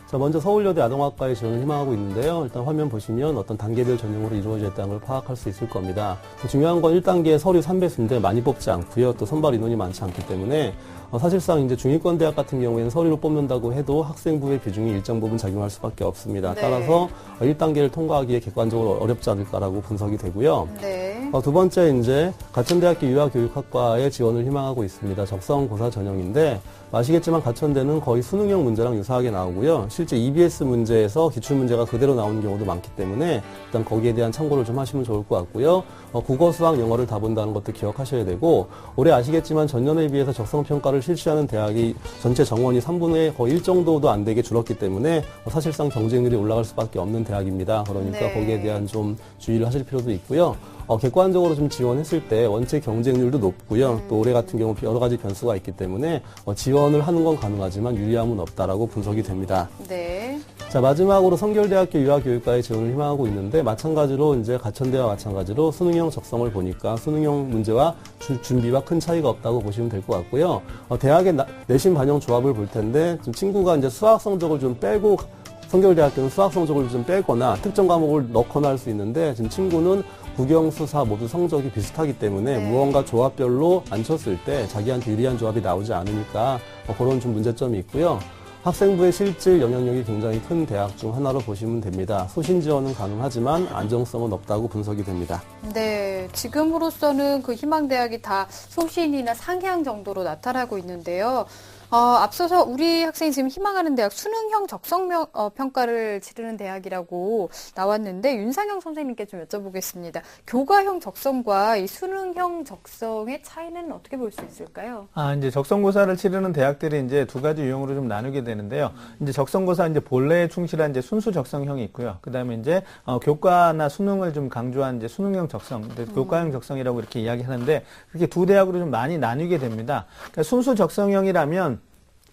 자, 먼저 서울여대 아동학과에 지원을 희망하고 있는데요. 일단 화면 보시면 어떤 단계별 전형으로 이루어져 있다는 걸 파악할 수 있을 겁니다. 중요한 건 1단계 서류 3배수인데 많이 뽑지 않고요. 또 선발 인원이 많지 않기 때문에 사실상 이제 중위권 대학 같은 경우에는 서류로 뽑는다고 해도 학생부의 비중이 일정 부분 작용할 수밖에 없습니다. 네. 따라서 1단계를 통과하기에 객관적으로 어렵지 않을까라고 분석이 되고요. 네. 두 번째 이제 가천대학교 유아교육학과에 지원을 희망하고 있습니다. 적성고사 전형인데 아시겠지만 가천대는 거의 수능형 문제랑 유사하게 나오고요. 실제 EBS 문제에서 기출문제가 그대로 나오는 경우도 많기 때문에 일단 거기에 대한 참고를 좀 하시면 좋을 것 같고요. 국어, 수학, 영어를 다 본다는 것도 기억하셔야 되고 올해 아시겠지만 전년에 비해서 적성평가를 실시하는 대학이 전체 정원이 3분의 거의 1 정도도 안 되게 줄었기 때문에 사실상 경쟁률이 올라갈 수밖에 없는 대학입니다. 그러니까 네. 거기에 대한 좀 주의를 하실 필요도 있고요. 객관적으로 좀 지원했을 때 원체 경쟁률도 높고요. 또 올해 같은 경우 여러 가지 변수가 있기 때문에 지원을 하는 건 가능하지만 유리함은 없다라고 분석이 됩니다. 네. 자, 마지막으로 성결대학교 유아교육과에 지원을 희망하고 있는데 마찬가지로 이제 가천대와 마찬가지로 수능형 적성을 보니까 수능형 문제와 준비와 큰 차이가 없다고 보시면 될 것 같고요. 대학의 내신 반영 조합을 볼 텐데 좀 친구가 이제 수학 성적을 좀 빼고 성결대학교는 수학 성적을 좀 빼거나 특정 과목을 넣거나 할 수 있는데 지금 친구는 국영수사 모두 성적이 비슷하기 때문에 네. 무언가 조합별로 안 쳤을 때 자기한테 유리한 조합이 나오지 않으니까 그런 좀 문제점이 있고요. 학생부의 실질 영향력이 굉장히 큰 대학 중 하나로 보시면 됩니다. 소신 지원은 가능하지만 안정성은 없다고 분석이 됩니다. 네, 지금으로서는 그 희망대학이 다 소신이나 상향 정도로 나타나고 있는데요. 앞서서 우리 학생이 지금 희망하는 대학 수능형 적성 평가를 치르는 대학이라고 나왔는데 윤상영 선생님께 좀 여쭤보겠습니다. 교과형 적성과 이 수능형 적성의 차이는 어떻게 볼 수 있을까요? 이제 적성고사를 치르는 대학들이 이제 두 가지 유형으로 좀 나누게 되는데요. 이제 적성고사 이제 본래에 충실한 이제 순수 적성형이 있고요. 그 다음에 이제 교과나 수능을 좀 강조한 이제 수능형 적성, 교과형 적성이라고 이렇게 이야기하는데 그렇게 두 대학으로 좀 많이 나뉘게 됩니다. 그러니까 순수 적성형이라면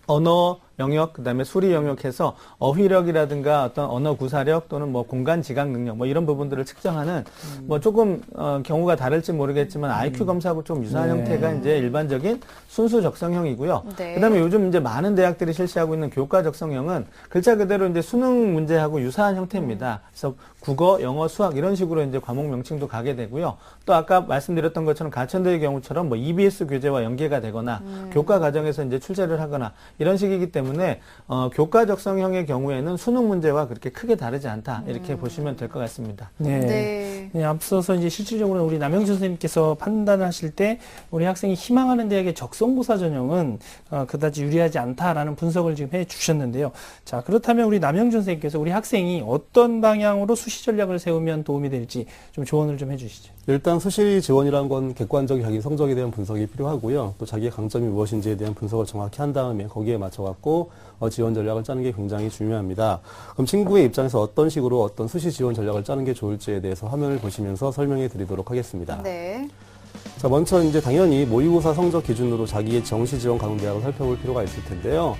언어 영역, 그 다음에 수리 영역에서 어휘력이라든가 어떤 언어 구사력 또는 뭐 공간 지각 능력 뭐 이런 부분들을 측정하는 뭐 조금 경우가 다를지 모르겠지만 IQ 검사하고 좀 유사한 형태가 이제 일반적인 순수 적성형이고요. 네. 그 다음에 요즘 이제 많은 대학들이 실시하고 있는 교과 적성형은 글자 그대로 이제 수능 문제하고 유사한 형태입니다. 그래서 국어, 영어, 수학 이런 식으로 이제 과목 명칭도 가게 되고요. 또 아까 말씀드렸던 것처럼 가천대의 경우처럼 뭐 EBS 교재와 연계가 되거나 교과 과정에서 이제 출제를 하거나 이런 식이기 때문에 교과 적성형의 경우에는 수능 문제와 그렇게 크게 다르지 않다 이렇게 보시면 될 것 같습니다. 네. 네, 앞서서 이제 실질적으로 우리 남영준 선생님께서 판단하실 때 우리 학생이 희망하는 대학의 적성고사 전형은 그다지 유리하지 않다라는 분석을 지금 해 주셨는데요. 자, 그렇다면 우리 남영준 선생님께서 우리 학생이 어떤 방향으로 수시 전략을 세우면 도움이 될지 좀 조언을 좀 해주시죠. 일단 수시 지원이라는 건 객관적인 자기 성적에 대한 분석이 필요하고요. 또 자기의 강점이 무엇인지에 대한 분석을 정확히 한 다음에 거기에 맞춰갖고 지원 전략을 짜는 게 굉장히 중요합니다. 그럼 친구의 입장에서 어떤 식으로 어떤 수시 지원 전략을 짜는 게 좋을지에 대해서 화면을 보시면서 설명해 드리도록 하겠습니다. 네. 자, 먼저 이제 당연히 모의고사 성적 기준으로 자기의 정시 지원 가능 대학을 살펴볼 필요가 있을 텐데요.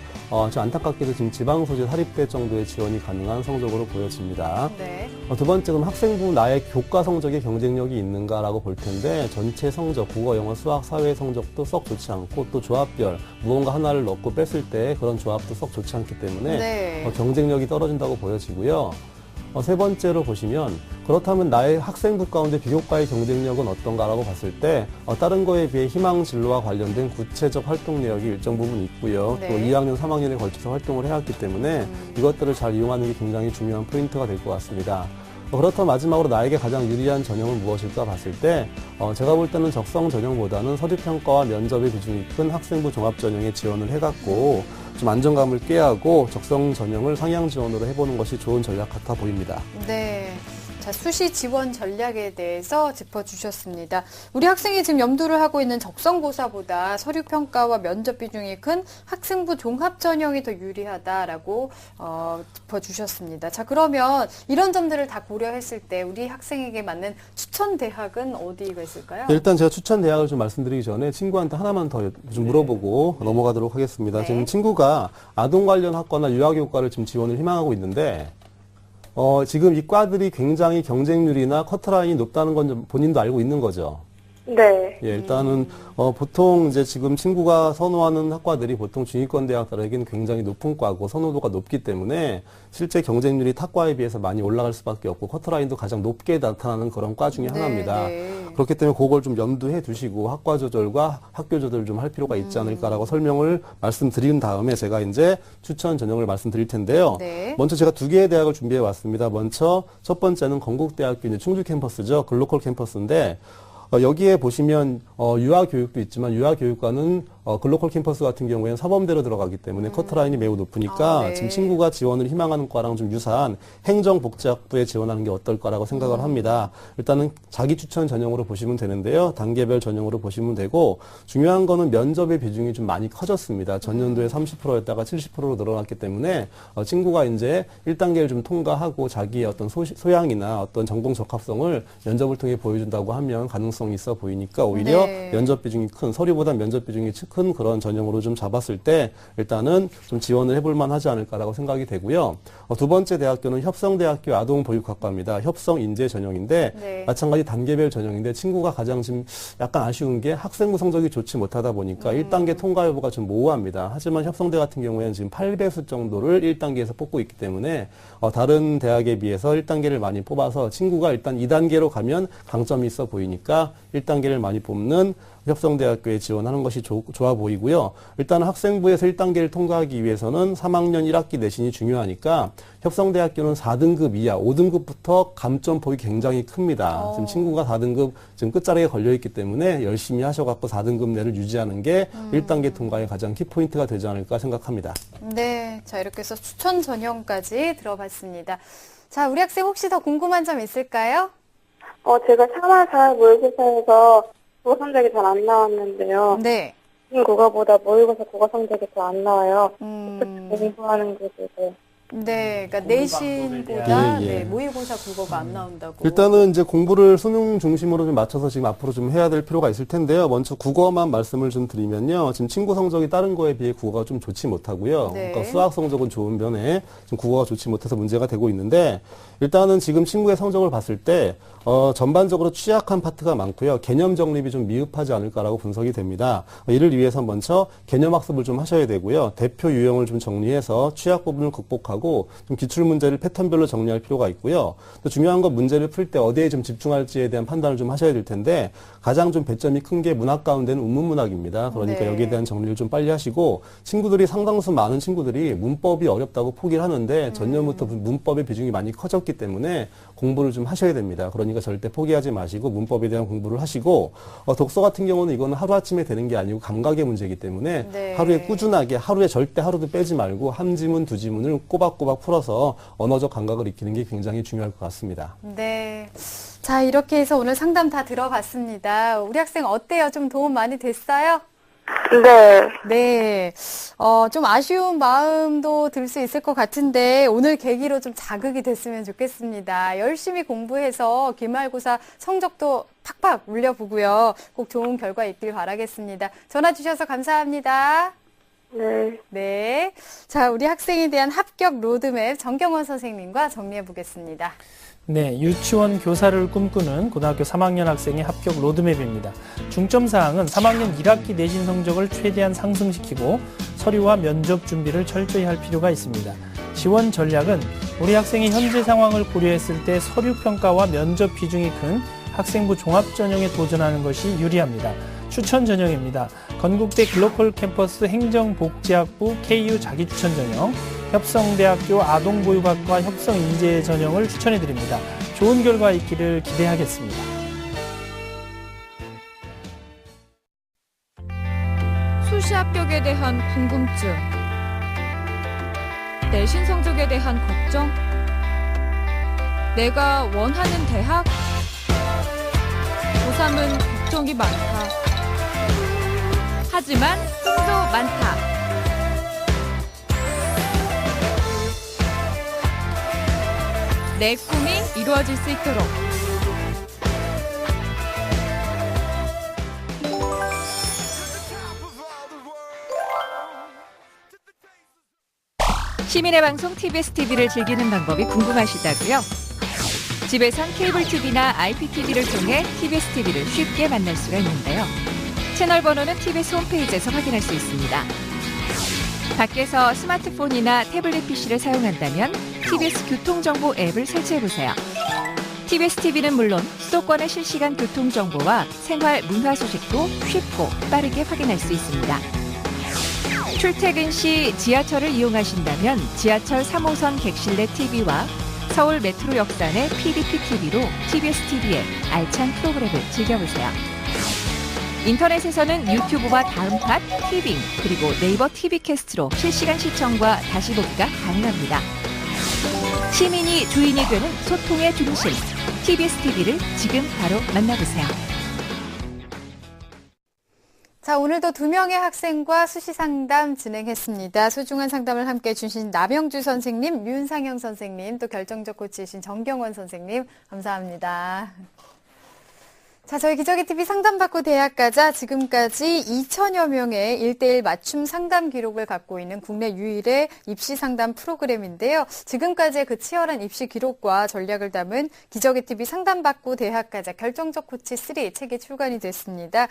좀 안타깝게도 지금 지방 소재 사립대 정도의 지원이 가능한 성적으로 보여집니다. 네. 두 번째는 학생부 나의 교과 성적에 경쟁력이 있는가라고 볼 텐데 전체 성적, 국어, 영어, 수학, 사회 성적도 썩 좋지 않고 또 조합별, 무언가 하나를 넣고 뺐을 때 그런 조합도 썩 좋지 않기 때문에 네. 경쟁력이 떨어진다고 보여지고요. 세 번째로 보시면 그렇다면 나의 학생부 가운데 비교과의 경쟁력은 어떤가라고 봤을 때 다른 거에 비해 희망 진로와 관련된 구체적 활동 내역이 일정 부분 있고요. 네. 또 2학년, 3학년에 걸쳐서 활동을 해왔기 때문에 이것들을 잘 이용하는 게 굉장히 중요한 포인트가 될 것 같습니다. 그렇다면 마지막으로 나에게 가장 유리한 전형은 무엇일까 봤을 때 제가 볼 때는 적성 전형보다는 서류평가와 면접의 비중이 큰 학생부 종합전형에 지원을 해갖고 좀 안정감을 꾀하고 적성 전형을 상향 지원으로 해보는 것이 좋은 전략 같아 보입니다. 네. 자, 수시 지원 전략에 대해서 짚어주셨습니다. 우리 학생이 지금 염두를 하고 있는 적성고사보다 서류평가와 면접 비중이 큰 학생부 종합 전형이 더 유리하다라고 짚어주셨습니다. 자, 그러면 이런 점들을 다 고려했을 때 우리 학생에게 맞는 추천 대학은 어디가 있을까요? 일단 제가 추천 대학을 좀 말씀드리기 전에 친구한테 하나만 더 좀 물어보고 넘어가도록 하겠습니다. 네. 지금 친구가 아동 관련 학과나 유아교육과를 지금 지원을 희망하고 있는데 지금 이 과들이 굉장히 경쟁률이나 커트라인이 높다는 건 좀 본인도 알고 있는 거죠. 네. 예, 일단은 보통 이제 지금 친구가 선호하는 학과들이 보통 중위권 대학들에게는 굉장히 높은 과고 선호도가 높기 때문에 실제 경쟁률이 타과에 비해서 많이 올라갈 수밖에 없고 커트라인도 가장 높게 나타나는 그런 과 중에 하나입니다. 네. 그렇기 때문에 그걸 좀 염두해 두시고 학과 조절과 학교 조절을 좀 할 필요가 있지 않을까라고 설명을 말씀드린 다음에 제가 이제 추천 전형을 말씀드릴 텐데요. 네. 먼저 제가 두 개의 대학을 준비해 왔습니다. 먼저 첫 번째는 건국대학교 이제 충주 캠퍼스죠. 글로컬 캠퍼스인데 여기에 보시면 유아교육도 있지만 유아교육과는 글로컬 캠퍼스 같은 경우에는 사범대로 들어가기 때문에 커트라인이 매우 높으니까 네. 지금 친구가 지원을 희망하는 과랑 좀 유사한 행정복지학부에 지원하는 게 어떨까라고 생각을 합니다. 일단은 자기 추천 전형으로 보시면 되는데요. 단계별 전형으로 보시면 되고 중요한 거는 면접의 비중이 좀 많이 커졌습니다. 전년도에 30%였다가 70%로 늘어났기 때문에 친구가 이제 1단계를 좀 통과하고 자기의 어떤 소양이나 어떤 전공 적합성을 면접을 통해 보여준다고 하면 가능성이 있어 보이니까 오히려 네. 면접 비중이 큰 서류보다 면접 비중이 큰 그런 전형으로 좀 잡았을 때 일단은 좀 지원을 해볼 만하지 않을까라고 생각이 되고요. 두 번째 대학교는 협성대학교 아동보육학과입니다. 협성인재 전형인데 네. 마찬가지 단계별 전형인데 친구가 가장 지금 약간 아쉬운 게 학생부 성적이 좋지 못하다 보니까 1단계 통과 여부가 좀 모호합니다. 하지만 협성대 같은 경우에는 지금 8배수 정도를 1단계에서 뽑고 있기 때문에 다른 대학에 비해서 1단계를 많이 뽑아서 친구가 일단 2단계로 가면 강점이 있어 보이니까 1단계를 많이 뽑는 협성대학교에 지원하는 것이 좋아 보이고요. 일단 학생부에서 1단계를 통과하기 위해서는 3학년 1학기 내신이 중요하니까 협성대학교는 4등급 이하, 5등급부터 감점폭이 굉장히 큽니다. 지금 친구가 4등급 지금 끝자락에 걸려있기 때문에 열심히 하셔갖고 4등급 내를 유지하는 게 1단계 통과의 가장 키포인트가 되지 않을까 생각합니다. 네. 자, 이렇게 해서 추천 전형까지 들어봤습니다. 자, 우리 학생 혹시 더 궁금한 점 있을까요? 제가 3월 4일 모의고사에서 국어 성적이 잘 안 나왔는데요. 네. 국어보다 모의고사 국어 성적이 더 안 나와요. 어떻게 공부하는 게 되세요? 네, 그러니까 내신보다 예, 예. 네, 모의고사 국어가 안 나온다고. 일단은 이제 공부를 수능 중심으로 좀 맞춰서 지금 앞으로 좀 해야 될 필요가 있을 텐데요. 먼저 국어만 말씀을 좀 드리면요. 지금 친구 성적이 다른 거에 비해 국어가 좀 좋지 못하고요. 네. 그러니까 수학 성적은 좋은 변에 지금 국어가 좋지 못해서 문제가 되고 있는데 일단은 지금 친구의 성적을 봤을 때 전반적으로 취약한 파트가 많고요. 개념 정립이 좀 미흡하지 않을까라고 분석이 됩니다. 이를 위해서 먼저 개념 학습을 좀 하셔야 되고요. 대표 유형을 좀 정리해서 취약 부분을 극복하고 좀 기출 문제를 패턴별로 정리할 필요가 있고요. 또 중요한 건 문제를 풀 때 어디에 좀 집중할지에 대한 판단을 좀 하셔야 될 텐데 가장 좀 배점이 큰 게 문학 가운데는 운문문학입니다. 그러니까 네. 여기에 대한 정리를 좀 빨리 하시고 친구들이 상당수 많은 친구들이 문법이 어렵다고 포기를 하는데 전년부터 문법의 비중이 많이 커졌기 때문에 공부를 좀 하셔야 됩니다. 그러니까 절대 포기하지 마시고 문법에 대한 공부를 하시고 독서 같은 경우는 이거는 하루아침에 되는 게 아니고 감각의 문제이기 때문에 네. 하루에 꾸준하게 하루에 절대 하루도 빼지 말고 한 지문 두 지문을 꼬박꼬박 풀어서 언어적 감각을 익히는 게 굉장히 중요할 것 같습니다. 네. 자, 이렇게 해서 오늘 상담 다 들어봤습니다. 우리 학생 어때요? 좀 도움 많이 됐어요? 네. 네. 좀 아쉬운 마음도 들 수 있을 것 같은데 오늘 계기로 좀 자극이 됐으면 좋겠습니다. 열심히 공부해서 기말고사 성적도 팍팍 올려보고요. 꼭 좋은 결과 있길 바라겠습니다. 전화 주셔서 감사합니다. 네. 네. 자, 우리 학생에 대한 합격 로드맵 정경원 선생님과 정리해 보겠습니다. 네, 유치원 교사를 꿈꾸는 고등학교 3학년 학생의 합격 로드맵입니다. 중점 사항은 3학년 1학기 내신 성적을 최대한 상승시키고 서류와 면접 준비를 철저히 할 필요가 있습니다. 지원 전략은 우리 학생의 현재 상황을 고려했을 때 서류 평가와 면접 비중이 큰 학생부 종합전형에 도전하는 것이 유리합니다. 추천 전형입니다. 건국대 글로컬 캠퍼스 행정복지학부 KU 자기추천 전형, 협성대학교 아동보육학과 협성인재 전형을 추천해드립니다. 좋은 결과 있기를 기대하겠습니다. 수시 합격에 대한 궁금증, 내신 성적에 대한 걱정, 내가 원하는 대학, 고3은 걱정이 많다. 하지만 꿈도 많다. 내 꿈이 이루어질 수 있도록 시민의 방송 TBS TV를 즐기는 방법이 궁금하시다고요? 집에선 케이블 TV나 IPTV를 통해 TBS TV를 쉽게 만날 수가 있는데요. 채널 번호는 TBS 홈페이지에서 확인할 수 있습니다. 밖에서 스마트폰이나 태블릿 PC를 사용한다면 TBS 교통정보 앱을 설치해보세요. TBS TV는 물론 수도권의 실시간 교통정보와 생활 문화 소식도 쉽고 빠르게 확인할 수 있습니다. 출퇴근 시 지하철을 이용하신다면 지하철 3호선 객실내 TV와 서울 메트로 역산의 PDP TV로 TBS TV의 알찬 프로그램을 즐겨보세요. 인터넷에서는 유튜브와 다음팟, 티빙, 그리고 네이버 TV 캐스트로 실시간 시청과 다시 보기가 가능합니다. 시민이 주인이 되는 소통의 중심, TBS TV를 지금 바로 만나보세요. 자, 오늘도 2명의 학생과 수시 상담 진행했습니다. 소중한 상담을 함께 해주신 남영주 선생님, 윤상영 선생님, 또 결정적 코치이신 정경원 선생님, 감사합니다. 자, 저희 기적의TV 상담받고 대학가자 지금까지 2천여 명의 1:1 맞춤 상담 기록을 갖고 있는 국내 유일의 입시 상담 프로그램인데요. 지금까지의 그 치열한 입시 기록과 전략을 담은 기적의TV 상담받고 대학가자 결정적 코치 3 책이 출간이 됐습니다.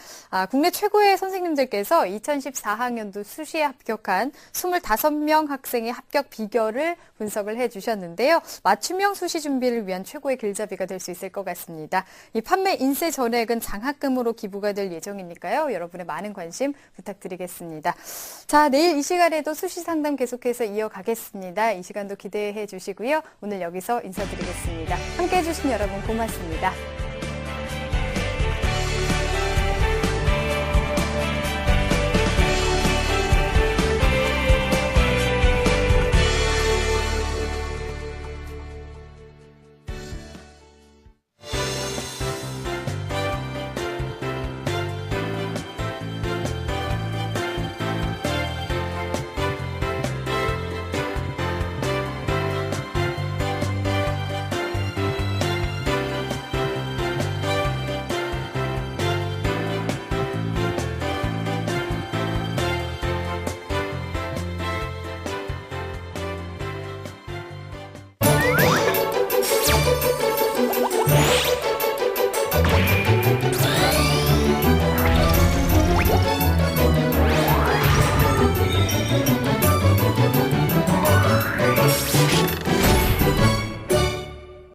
국내 최고의 선생님들께서 2014학년도 수시에 합격한 25명 학생의 합격 비결을 분석을 해주셨는데요. 맞춤형 수시 준비를 위한 최고의 길잡이가 될 수 있을 것 같습니다. 이 판매 인쇄 전액은 장학금으로 기부가 될 예정이니까요. 여러분의 많은 관심 부탁드리겠습니다. 자, 내일 이 시간에도 수시 상담 계속해서 이어가겠습니다. 이 시간도 기대해 주시고요. 오늘 여기서 인사드리겠습니다. 함께해 주신 여러분 고맙습니다.